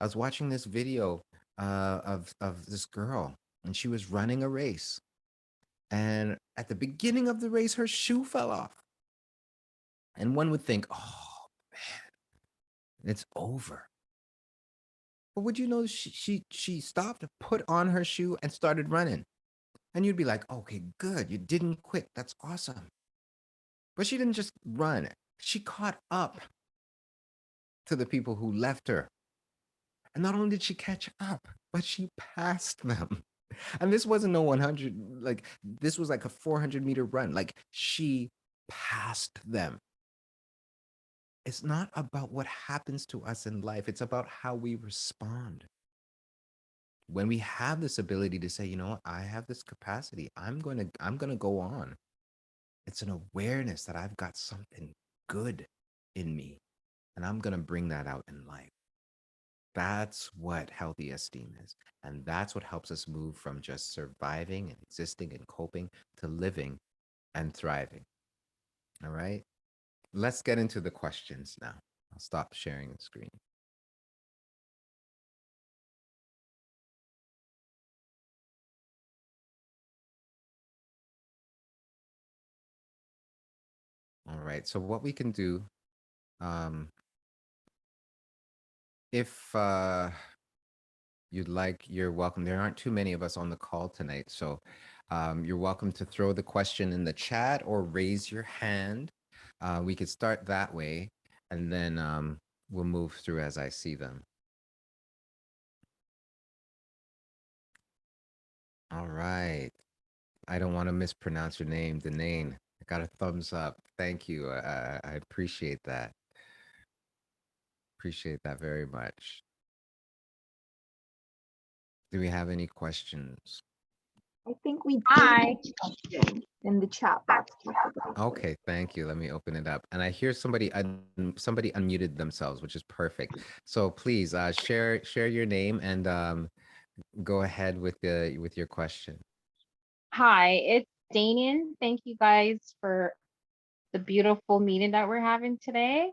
I was watching this video of this girl, and she was running a race. And at the beginning of the race, her shoe fell off. And one would think, oh man, it's over. But would you know she stopped, put on her shoe, and started running. And you'd be like, okay, good, you didn't quit. That's awesome. But she didn't just run. She caught up to the people who left her. And not only did she catch up, but she passed them. And this wasn't no 100, like this was like a 400-meter run. Like she passed them. It's not about what happens to us in life. It's about how we respond. When we have this ability to say, you know what, I have this capacity. I'm going to go on. It's an awareness that I've got something good in me and I'm going to bring that out in life. That's what healthy esteem is. And that's what helps us move from just surviving and existing and coping to living and thriving. All right. Let's get into the questions now. I'll stop sharing the screen. All right. So what we can do, um, if you'd like, you're welcome. There aren't too many of us on the call tonight, so you're welcome to throw the question in the chat or raise your hand. We could start that way, and then we'll move through as I see them. All right. I don't want to mispronounce your name, Danae. I got a thumbs up. Thank you. I appreciate that. Appreciate that very much. Do we have any questions? I think we do Hi. have a question in the chat box. Okay, thank you. Let me open it up. And I hear somebody somebody unmuted themselves, which is perfect. So please share your name and go ahead with your question. Hi, it's Danian. Thank you guys for the beautiful meeting that we're having today.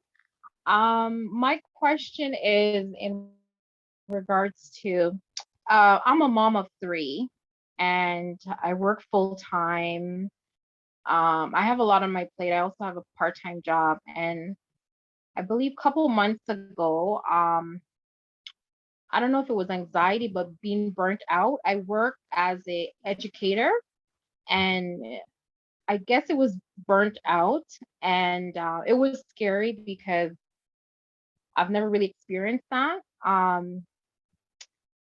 My question is in regards to I'm a mom of 3 and I work full time. I have a lot on my plate. I also have a part-time job, and I believe a couple months ago, I don't know if it was anxiety, but being burnt out. I work as a educator, and I guess it was burnt out, and it was scary because I've never really experienced that.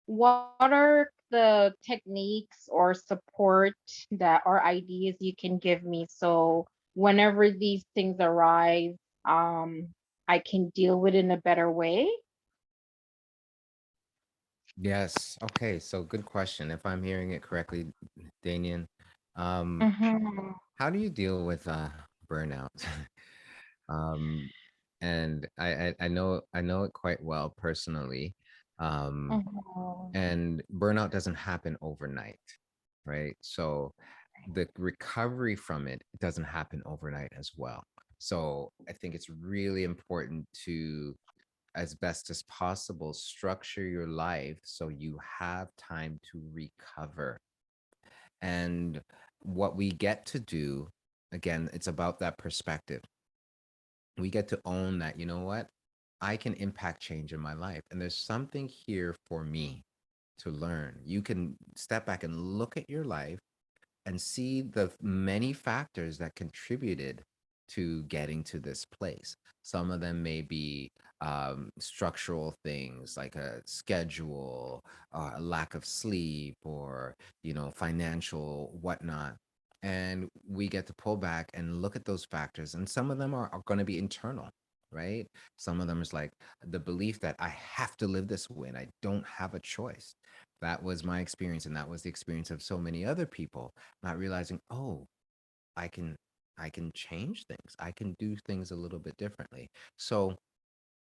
What are the techniques or support that or ideas you can give me so whenever these things arise, I can deal with it in a better way? Yes. Okay. So good question. If I'm hearing it correctly, Danian, um, Mm-hmm. how do you deal with burnout? um, and I know it quite well personally. Um, Mm-hmm. and burnout doesn't happen overnight, right? So the recovery from it doesn't happen overnight as well. So I think it's really important to, as best as possible, structure your life so you have time to recover. And what we get to do, again, it's about that perspective. We get to own that, you know what? I can impact change in my life. And there's something here for me to learn. You can step back and look at your life and see the many factors that contributed to getting to this place. Some of them may be structural things like a schedule, a lack of sleep, or financial whatnot. And we get to pull back and look at those factors, and some of them are going to be internal, right? Some of them is like the belief that I have to live this way and I don't have a choice. That was my experience, and that was the experience of so many other people, not realizing, oh, I can I can change things. I can do things a little bit differently. So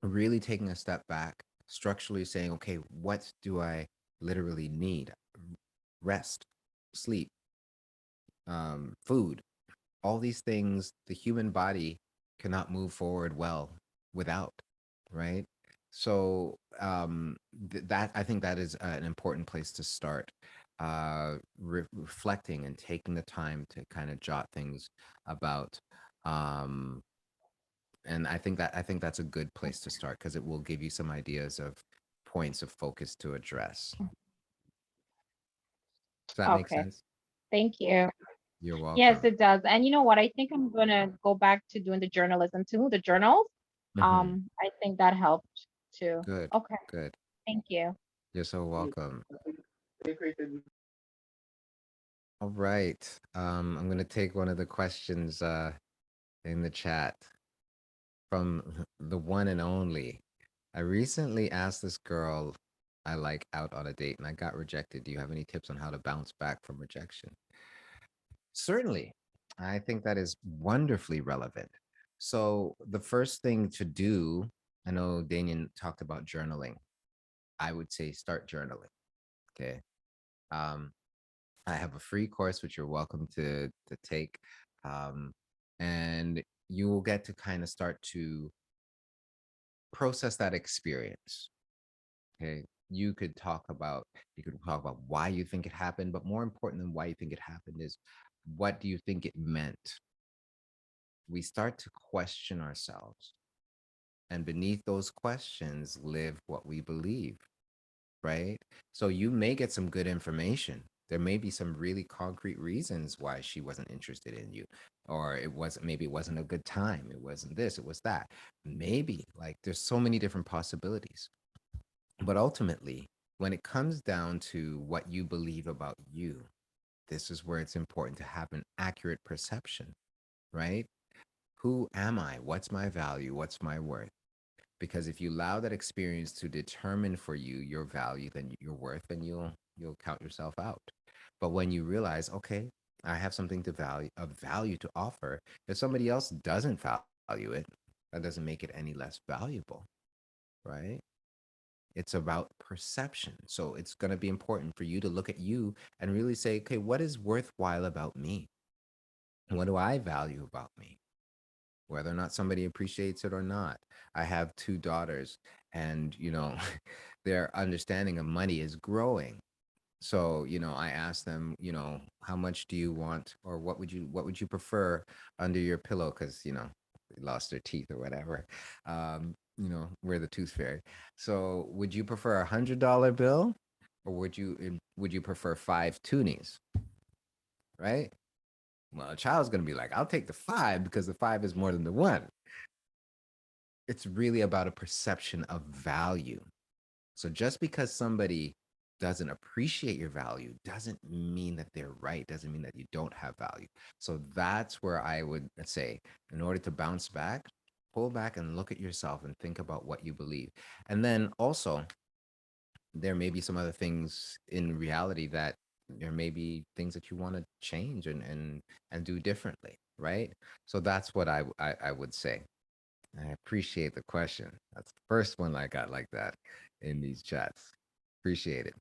really taking a step back, structurally saying, okay, what do I literally need? Rest, sleep, food, all these things the human body cannot move forward well without, right? So that, I think that is an important place to start, reflecting and taking the time to kind of jot things about. um, and I think that's a good place to start because it will give you some ideas of points of focus to address. Does that make Okay, sense? thank you. You're Yes, welcome. it does. And you know what? I think I'm gonna go back to doing the journalism too, the journals. Hmm. I think that helped too. Good, Okay. good. Thank you. You're so welcome. All right. I'm gonna take one of the questions in the chat from the one and only. I recently asked this girl I like out on a date and I got rejected. Do you have any tips on how to bounce back from rejection? Certainly. I think that is wonderfully relevant. So the first thing to do, I know Damien talked about journaling. I would say start journaling. Okay. Um, I have a free course which you're welcome to take. Um, and you will get to kind of start to process that experience. Okay. You could talk about why you think it happened, but more important than why you think it happened is what do you think it meant? We start to question ourselves. And beneath those questions live what we believe, right? So you may get some good information. There may be some really concrete reasons why she wasn't interested in you, or maybe it wasn't a good time. It wasn't this, it was that. Maybe like there's so many different possibilities. But ultimately, when it comes down to what you believe about you, this is where it's important to have an accurate perception, right? Who am I? What's my value? What's my worth? Because if you allow that experience to determine for you your value, then your worth, then you'll count yourself out. But when you realize, okay, I have something of value to offer, if somebody else doesn't value it, that doesn't make it any less valuable, right? It's about perception. So it's going to be important for you to look at you and really say, okay, what is worthwhile about me? What do I value about me? Whether or not somebody appreciates it or not. I have two daughters, and their understanding of money is growing. So, I asked them, how much do you want, or what would you prefer under your pillow? Because, they lost their teeth or whatever. We're the tooth fairy. So, would you prefer $100 bill, or would you prefer 5 toonies? Right? Well, a child's gonna be like, I'll take the 5 because the 5 is more than the one. It's really about a perception of value. So just because somebody doesn't appreciate your value doesn't mean that they're right, doesn't mean that you don't have value. So that's where I would say, in order to bounce back, pull back and look at yourself and think about what you believe. And then also, there may be some other things in reality that there may be things that you want to change and do differently, right? So that's what I would say. I appreciate the question. That's the first one I got like that in these chats. Appreciate it.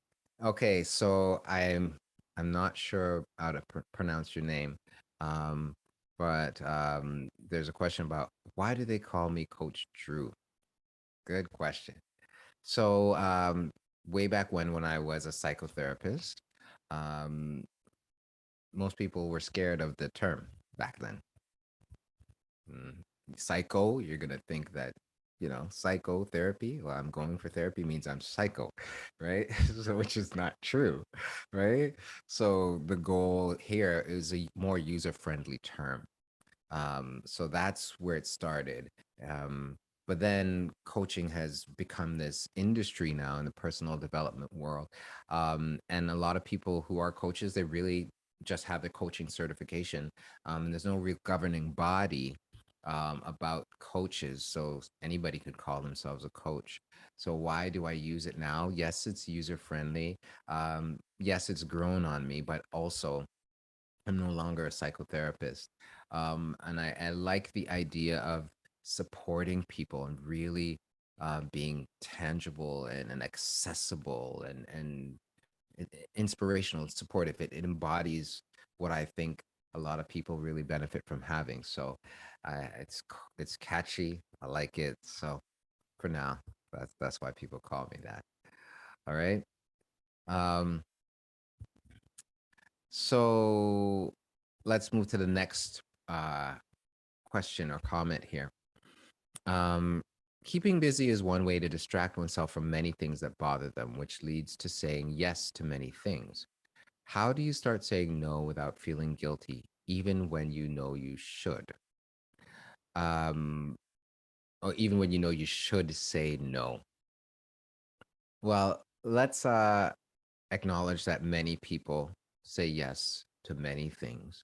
Okay, so I'm not sure how to pronounce your name, um, but there's a question about why do they call me Coach Drew? Good question. So way back when I was a psychotherapist, um, most people were scared of the term back then. Mm, Psycho, you're gonna think that, psychotherapy. Well, I'm going for therapy means I'm psycho, right? So which is not true, right? So the goal here is a more user-friendly term. So that's where it started. But then coaching has become this industry now in the personal development world. And a lot of people who are coaches, they really just have the coaching certification. And there's no real governing body about coaches. So anybody could call themselves a coach. So why do I use it now? Yes, it's user friendly. Yes, it's grown on me, but also I'm no longer a psychotherapist. And I like the idea of supporting people and really being tangible and accessible and inspirational and supportive. It embodies what I think a lot of people really benefit from having. So it's catchy. I like it. So for now, that's why people call me that. All right. Um, so let's move to the next question or comment here. Um, Keeping busy is one way to distract oneself from many things that bother them, which leads to saying yes to many things. How do you start saying no without feeling guilty, even when you know you should? Um, or even when you know you should say no. Well, let's acknowledge that many people say yes to many things.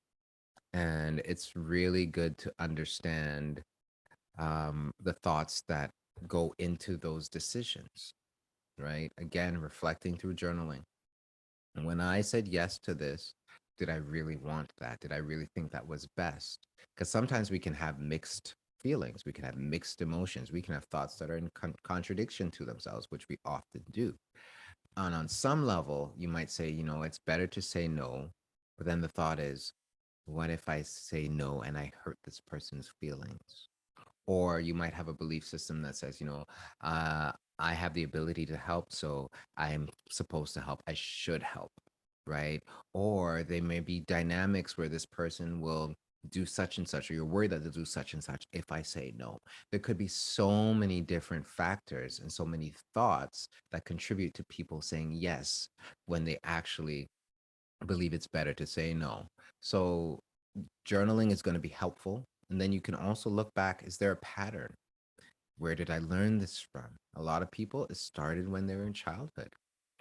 And it's really good to understand the thoughts that go into those decisions, right? Again, reflecting through journaling. And when I said yes to this, did I really want that? Did I really think that was best? Because sometimes we can have mixed feelings, we can have mixed emotions, we can have thoughts that are in contradiction to themselves, which we often do. And on some level, you might say, it's better to say no. But then the thought is, what if I say no and I hurt this person's feelings? Or you might have a belief system that says, uh, I have the ability to help, so I'm supposed to help. I should help, right? Or they may be dynamics where this person will do such and such, or you're worried that they'll do such and such if I say no. There could be so many different factors and so many thoughts that contribute to people saying yes when they actually believe it's better to say no. So journaling is going to be helpful. And then you can also look back, is there a pattern? Where did I learn this from? A lot of people, it started when they were in childhood,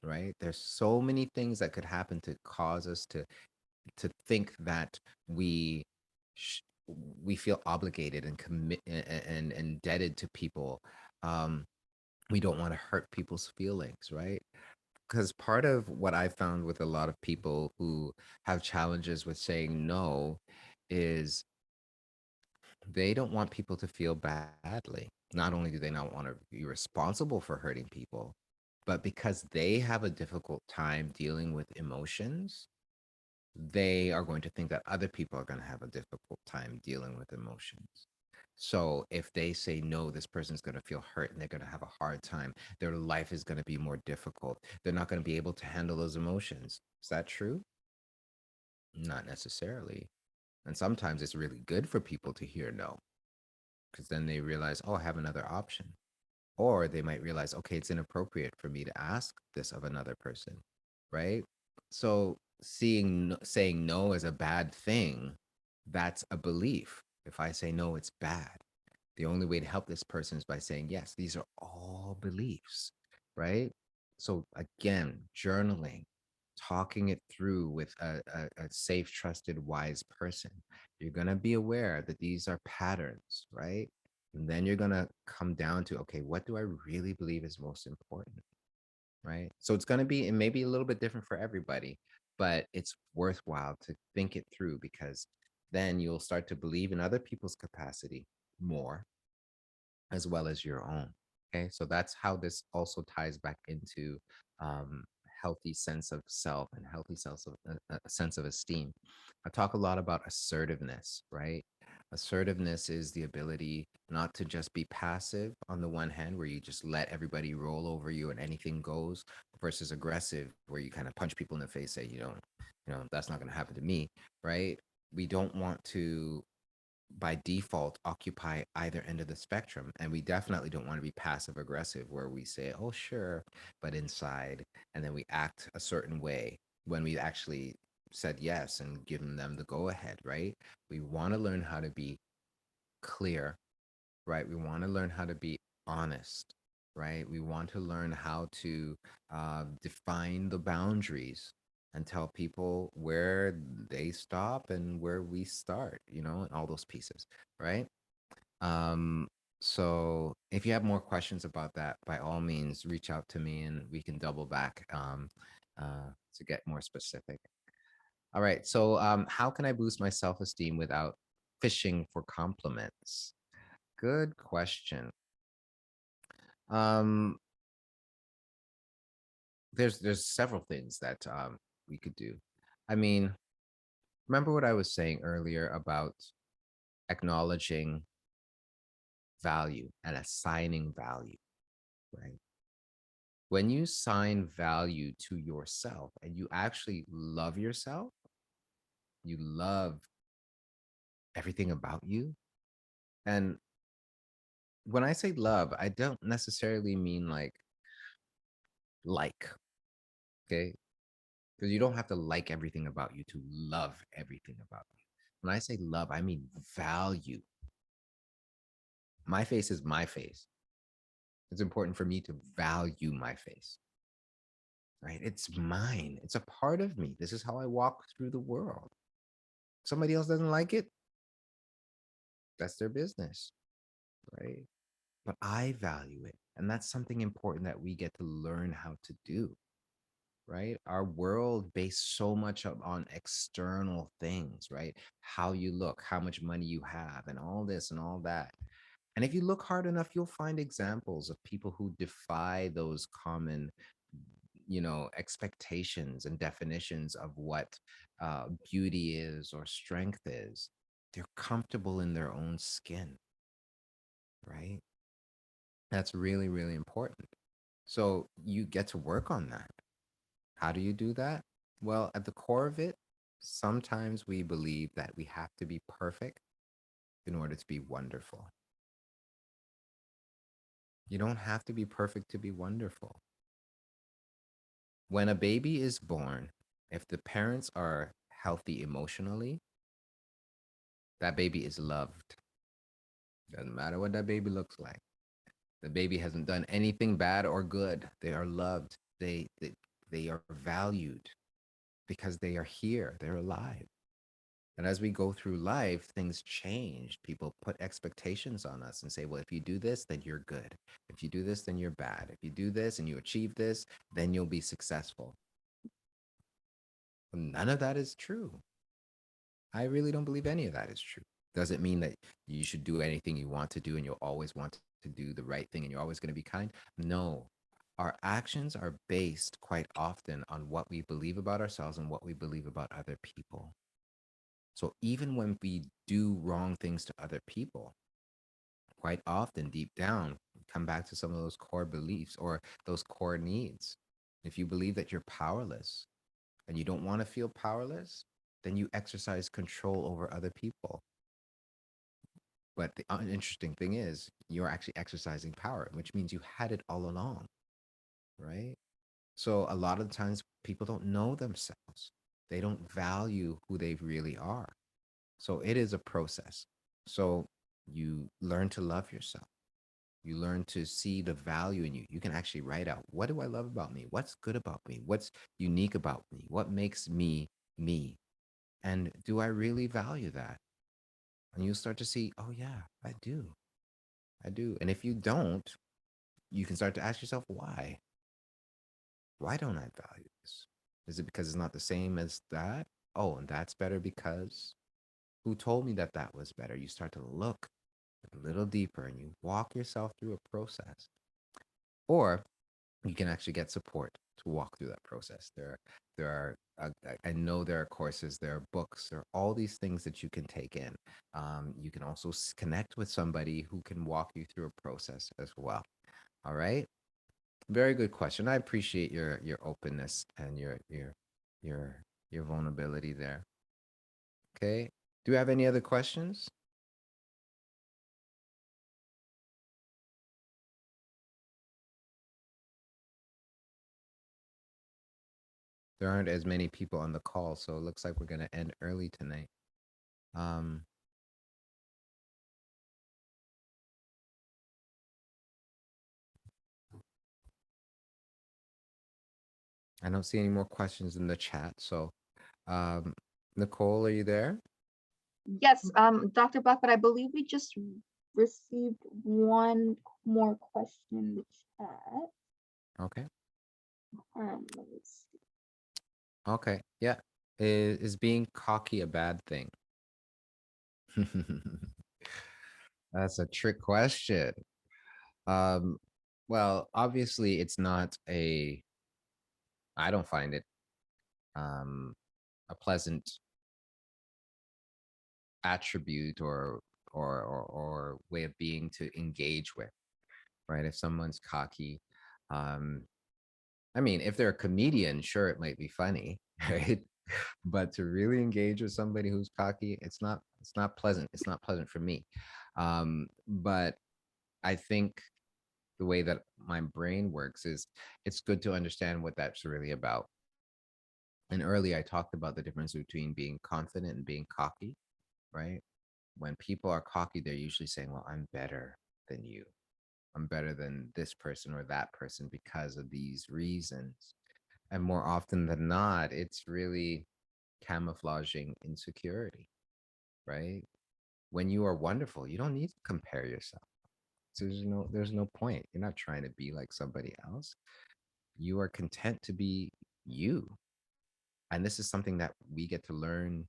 right? There's so many things that could happen to cause us to think that we sh- we feel obligated and commit and indebted to people. Um, we don't want to hurt people's feelings, right? Because part of what I found with a lot of people who have challenges with saying no is they don't want people to feel badly. Not only do they not want to be responsible for hurting people, but because they have a difficult time dealing with emotions, they are going to think that other people are going to have a difficult time dealing with emotions. So if they say no, this person's going to feel hurt and they're going to have a hard time. Their life is going to be more difficult. They're not going to be able to handle those emotions. Is that true? Not necessarily. And sometimes it's really good for people to hear no, because then they realize, oh, I have another option. Or they might realize, okay, it's inappropriate for me to ask this of another person, right? So saying no as a bad thing, that's a belief. If I say no, it's bad. The only way to help this person is by saying yes. These are all beliefs, right? So again, journaling, talking it through with a safe, trusted, wise person. You're going to be aware that these are patterns, right? And then you're going to come down to, okay, what do I really believe is most important, right? So it's going to be, it may be a little bit different for everybody, but it's worthwhile to think it through, because then you'll start to believe in other people's capacity more as well as your own. Okay, so that's how this also ties back into healthy sense of self and healthy sense of a sense of esteem. I talk a lot about assertiveness, right? Assertiveness is the ability not to just be passive on the one hand, where you just let everybody roll over you and anything goes, versus aggressive, where you kind of punch people in the face, say, that's not going to happen to me, right? We don't want to by default occupy either end of the spectrum, and we definitely don't want to be passive aggressive where we say, oh sure, but inside, and then we act a certain way when we actually said yes and given them the go ahead, right? We want to learn how to be clear, right? We want to learn how to be honest, right? We want to learn how to define the boundaries and tell people where they stop and where we start, and all those pieces, right? Um, so if you have more questions about that, by all means, reach out to me and we can double back to get more specific. All right. So how can I boost my self-esteem without fishing for compliments? Good question. Um, there's several things that we could do. I mean, remember what I was saying earlier about acknowledging value and assigning value, right? When you assign value to yourself and you actually love yourself, you love everything about you. And when I say love, I don't necessarily mean like, okay? Because you don't have to like everything about you to love everything about you. When I say love, I mean value. My face is my face. It's important for me to value my face. right? It's mine. It's a part of me. This is how I walk through the world. Somebody else doesn't like it, that's their business, right? But I value it. And that's something important that we get to learn how to do, right? Our world based so much on external things, right? How you look, how much money you have, and all this and all that. And if you look hard enough, you'll find examples of people who defy those common, expectations and definitions of what beauty is or strength is. They're comfortable in their own skin, right? That's really, really important. So you get to work on that. How do you do that? Well, at the core of it, sometimes we believe that we have to be perfect in order to be wonderful. You don't have to be perfect to be wonderful. When a baby is born, if the parents are healthy emotionally, that baby is loved. Doesn't matter what that baby looks like. The baby hasn't done anything bad or good. They are loved. They are valued because they are here. They're alive. And as we go through life, things change. People put expectations on us and say, well, if you do this, then you're good. If you do this, then you're bad. If you do this and you achieve this, then you'll be successful. None of that is true. I really don't believe any of that is true. Does it mean that you should do anything you want to do and you'll always want to do the right thing and you're always going to be kind? No. Our actions are based quite often on what we believe about ourselves and what we believe about other people. So even when we do wrong things to other people, quite often deep down, come back to some of those core beliefs or those core needs. If you believe that you're powerless and you don't want to feel powerless, then you exercise control over other people. But the interesting thing is, you're actually exercising power, which means you had it all along, right? So a lot of times people don't know themselves. They don't value who they really are. So it is a process. So you learn to love yourself. You learn to see the value in you. You can actually write out, what do I love about me? What's good about me? What's unique about me? What makes me me? And do I really value that? And you start to see, oh yeah, I do. I do. And if you don't, you can start to ask yourself, why? Why don't I value this? Is it because it's not the same as that? Oh, and that's better because who told me that that was better? You start to look a little deeper and you walk yourself through a process. Or you can actually get support to walk through that process. There are I know there are courses, there are books, there are all these things that you can take in. You can also connect with somebody who can walk you through a process as well. All right. Very good question. I appreciate your openness and your your vulnerability there. Okay. Do you have any other questions? There aren't as many people on the call, so it looks like we're going to end early tonight. Um, I don't see any more questions in the chat. So, um, Nicole, are you there? Yes, Dr. Blackwood, I believe we just received one more question in the chat. Okay. Let me see. Okay. Yeah. Is being cocky a bad thing? That's a trick question. Um, well, obviously, it's not a, I don't find it um, a pleasant attribute or way of being to engage with, right? If someone's cocky, um, I mean, if they're a comedian, sure, it might be funny, right? But to really engage with somebody who's cocky, it's not pleasant. It's not pleasant for me. But I think the way that my brain works is it's good to understand what that's really about. And earlier I talked about the difference between being confident and being cocky, right? When people are cocky, they're usually saying, well, I'm better than you. I'm better than this person or that person because of these reasons. And more often than not, it's really camouflaging insecurity, right? When you are wonderful, you don't need to compare yourself. So there's no point. You're not trying to be like somebody else. You are content to be you. And this is something that we get to learn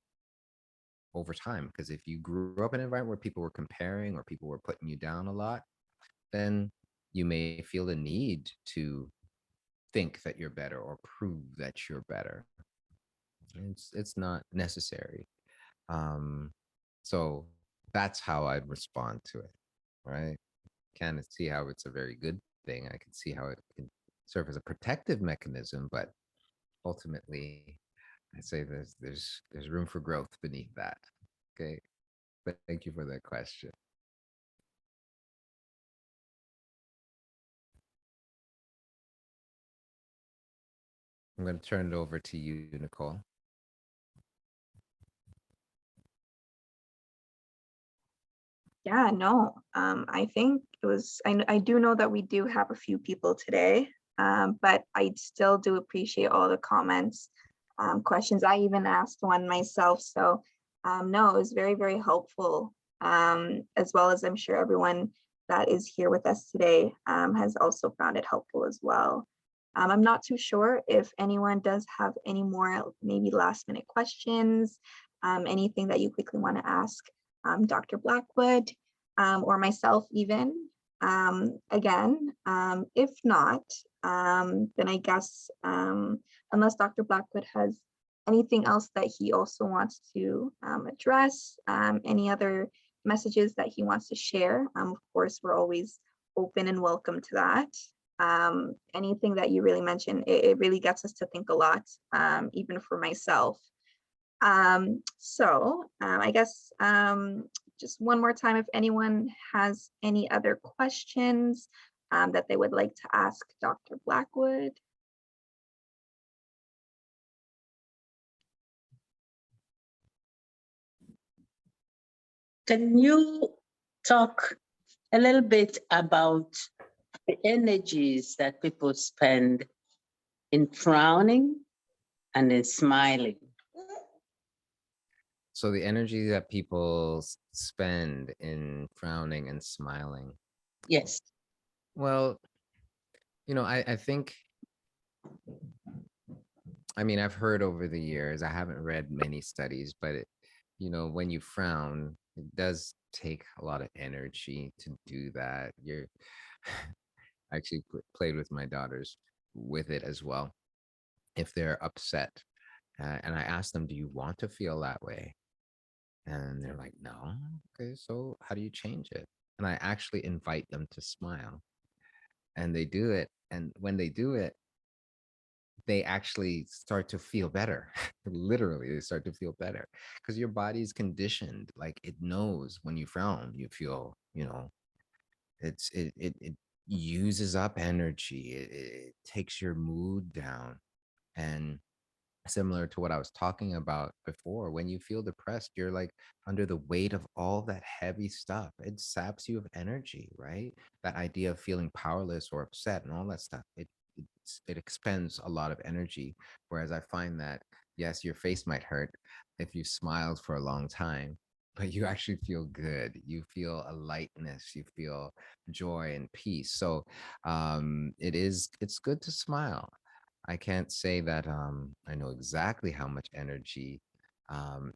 over time. Because if you grew up in an environment where people were comparing or people were putting you down a lot, then you may feel the need to think that you're better or prove that you're better. It's not necessary. Um, so that's how I'd respond to it, right? Kind of see how it's a very good thing. I can see how it can serve as a protective mechanism, but ultimately, I say there's room for growth beneath that. Okay, but thank you for that question. I'm going to turn it over to you, Nicole. Yeah, no, I think it was, I do know that we do have a few people today, but I still do appreciate all the comments, questions. I even asked one myself. So no, it was very, very helpful, as well as I'm sure everyone that is here with us today has also found it helpful as well. I'm not too sure if anyone does have any more maybe last minute questions, anything that you quickly want to ask Dr. Blackwood, or myself even. Again, if not, then I guess unless Dr. Blackwood has anything else that he also wants to address, any other messages that he wants to share, of course, we're always open and welcome to that. Anything that you really mentioned, it really gets us to think a lot, even for myself. I guess just one more time, if anyone has any other questions that they would like to ask Dr. Blackwood. Can you talk a little bit about the energies that people spend in frowning and in smiling? So the energy that people spend in frowning and smiling. Yes. Well, I think, I mean, I've heard over the years, I haven't read many studies, but when you frown, it does take a lot of energy to do that. You're I actually played with my daughters with it as well. If they're upset, and I asked them, "Do you want to feel that way?" And they're like, "No." Okay, so how do you change it? And I actually invite them to smile, and they do it. And when they do it, they actually start to feel better. Literally, they start to feel better because your body's conditioned. Like it knows when you frown, you feel, it uses up energy. It takes your mood down. And similar to what I was talking about before, when you feel depressed, you're like under the weight of all that heavy stuff. It saps you of energy, right? That idea of feeling powerless or upset and all that stuff. It expends a lot of energy. Whereas I find that yes, your face might hurt if you smiled for a long time, but you actually feel good. You feel a lightness. You feel joy and peace. So it's good to smile. I can't say that I know exactly how much energy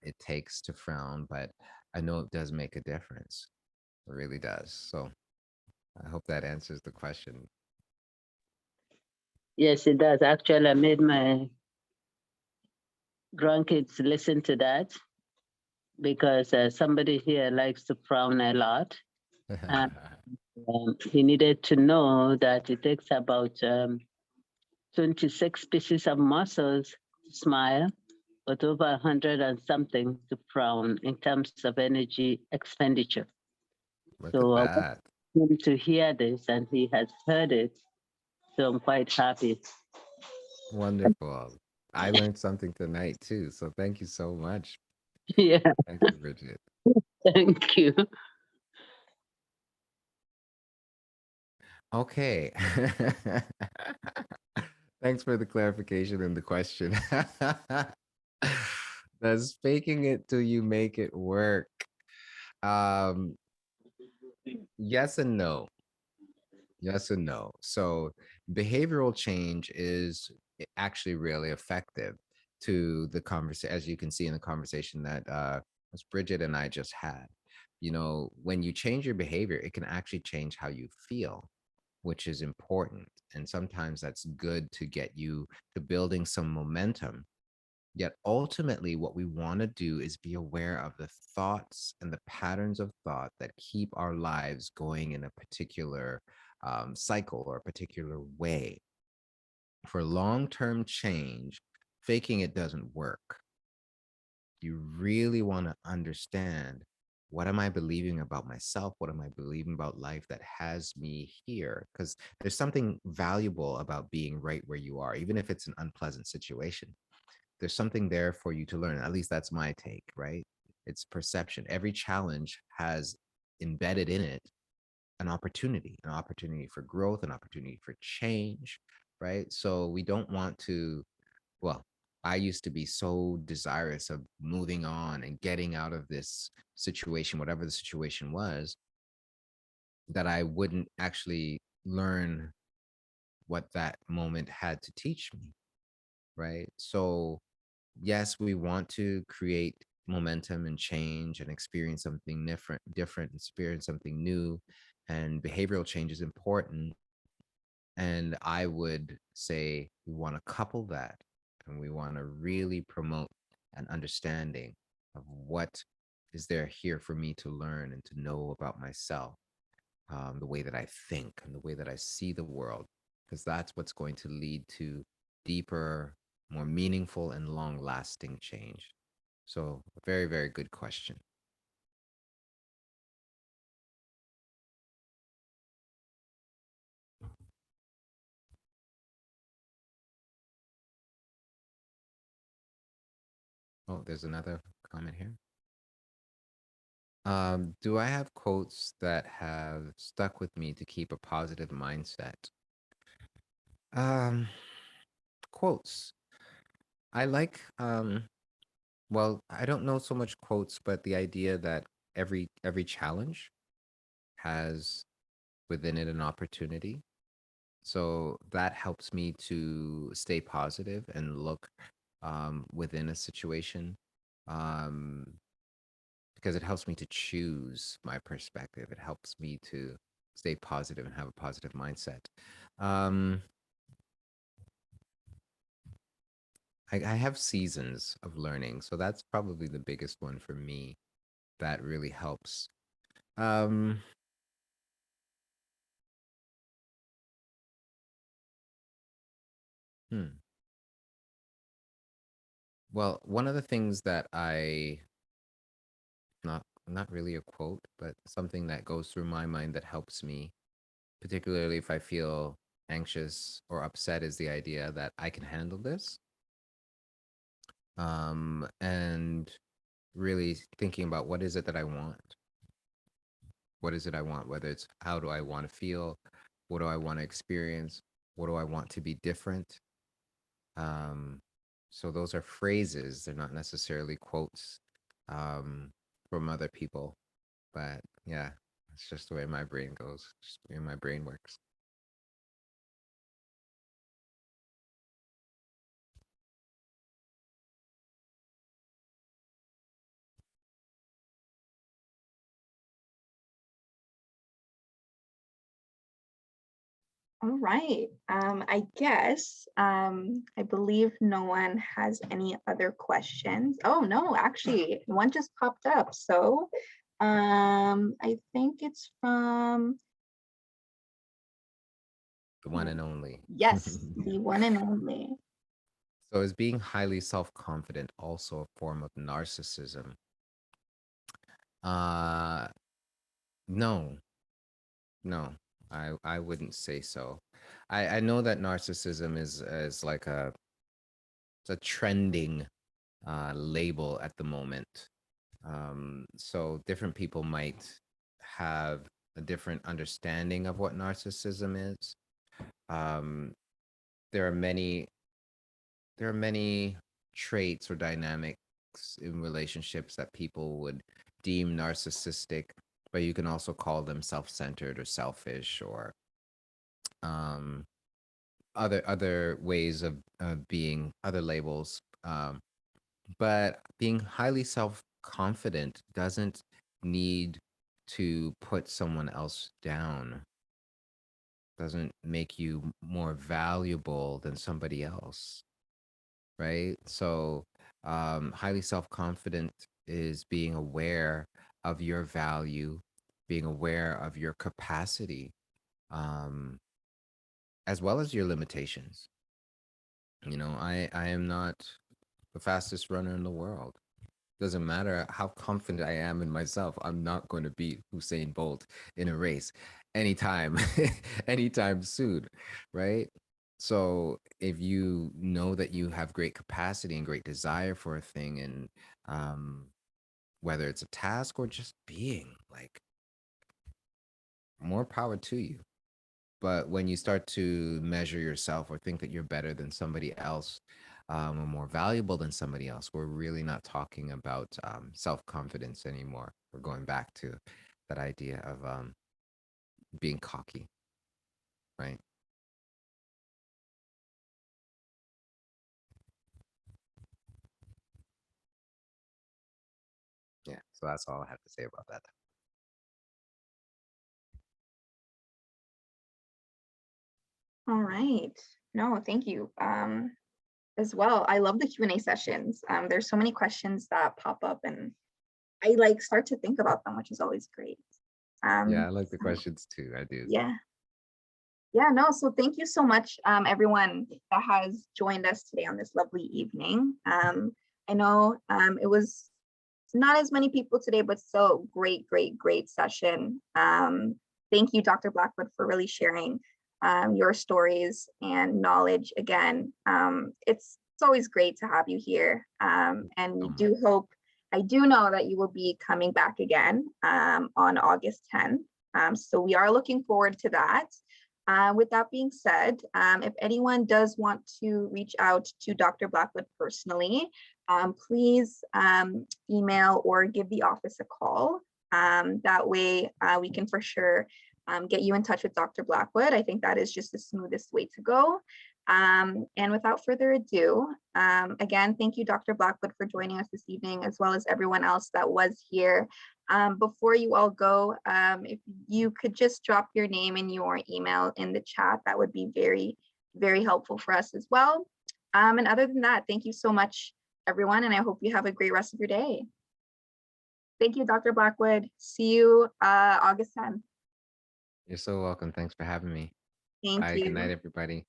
it takes to frown, but I know it does make a difference. It really does. So I hope that answers the question. Yes, it does. Actually, I made my grandkids listen to that because somebody here likes to frown a lot. He needed to know that it takes about 26 pieces of muscles to smile, but over 100 and something to frown in terms of energy expenditure. Look So at I that. want him to hear this, and he has heard it. So I'm quite happy. Wonderful. I learned something tonight too. So thank you so much. Yeah, Thank you, Bridget. thank you. Okay. Thanks for the clarification and the question. Does faking it till you make it work? Um, yes and no. Yes and no. So behavioral change is actually really effective to the conversation, as you can see in the conversation that Ms. Bridget and I just had. You know, when you change your behavior, it can actually change how you feel, which is important. And sometimes that's good to get you to building some momentum. Yet ultimately, what we want to do is be aware of the thoughts and the patterns of thought that keep our lives going in a particular cycle or a particular way. For long term change, faking it doesn't work. You really want to understand, what am I believing about myself? What am I believing about life that has me here? Because there's something valuable about being right where you are, even if it's an unpleasant situation. There's something there for you to learn. At least that's my take, right? It's perception. Every challenge has embedded in it an opportunity for growth, an opportunity for change, right? So we don't want to, well, I used to be so desirous of moving on and getting out of this situation, whatever the situation was, that I wouldn't actually learn what that moment had to teach me, right? So yes, we want to create momentum and change and experience something different, experience something new. And behavioral change is important. And I would say we want to couple that, and we want to really promote an understanding of what is there here for me to learn and to know about myself, the way that I think and the way that I see the world, because that's what's going to lead to deeper, more meaningful, and long lasting change. So, very, very good question. Oh, there's another comment here. Do I have quotes that have stuck with me to keep a positive mindset? Um, Quotes. I like, well, I don't know so much quotes, but the idea that every challenge has within it an opportunity. So that helps me to stay positive and look within a situation, um, because it helps me to choose my perspective. It helps me to stay positive and have a positive mindset. Um, I have seasons of learning, so that's probably the biggest one for me that really helps. Um, hmm. Well, one of the things that not really a quote, but something that goes through my mind that helps me, particularly if I feel anxious or upset, is the idea that I can handle this. And really thinking about, what is it that I want? What is it I want? Whether it's, how do I want to feel? What do I want to experience? What do I want to be different? Um, so those are phrases. They're not necessarily quotes um, from other people. But yeah, it's just the way my brain goes, just the way my brain works. All right. I guess I believe no one has any other questions. Oh no, actually, one just popped up. So I think it's from, The one and only. yes, the one and only. So is being highly self-confident also a form of narcissism? Uh no, no, I wouldn't say so. I know that narcissism is like it's a trending label at the moment. So different people might have a different understanding of what narcissism is. Um, there are many traits or dynamics in relationships that people would deem narcissistic, but you can also call them self-centered or selfish, or um, other ways of being, other labels. But being highly self-confident doesn't need to put someone else down, doesn't make you more valuable than somebody else, right? So highly self-confident is being aware of your value, being aware of your capacity, um, as well as your limitations. You know, I am not the fastest runner in the world. Doesn't matter how confident I am in myself, I'm not going to beat Usain Bolt in a race anytime, anytime soon, right? So if you know that you have great capacity and great desire for a thing, and whether it's a task or just being, like, more power to you. But when you start to measure yourself or think that you're better than somebody else, or more valuable than somebody else, we're really not talking about self-confidence anymore. We're going back to that idea of being cocky, right? Yeah. So that's all I have to say about that. All right. No, thank you. As well, I love the Q&A sessions. There's so many questions that pop up and I like start to think about them, which is always great. Yeah, I like the So, questions too. I do. yeah. Yeah, no, so thank you so much, everyone that has joined us today on this lovely evening. I know it was not as many people today, but still great, great, great session. Thank you, Dr. Blackwood, for really sharing your stories and knowledge again. It's always great to have you here. And we So do hope, I do know that you will be coming back again on August 10th. So we are looking forward to that. With that being said, if anyone does want to reach out to Dr. Blackwood personally, please email or give the office a call. That way we can for sure get you in touch with Dr. Blackwood. I think that is just the smoothest way to go. And without further ado, again, thank you, Dr. Blackwood, for joining us this evening, as well as everyone else that was here. Before you all go, if you could just drop your name and your email in the chat, that would be very, very helpful for us as well. And other than that, thank you so much, everyone, and I hope you have a great rest of your day. Thank you, Dr. Blackwood. See you August 10th. you're so welcome. Thanks for having me. Thank Bye. Good night, you. everybody.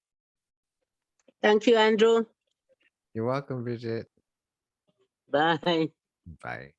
Thank you, Andrew. You're welcome, Bridget. Bye. Bye.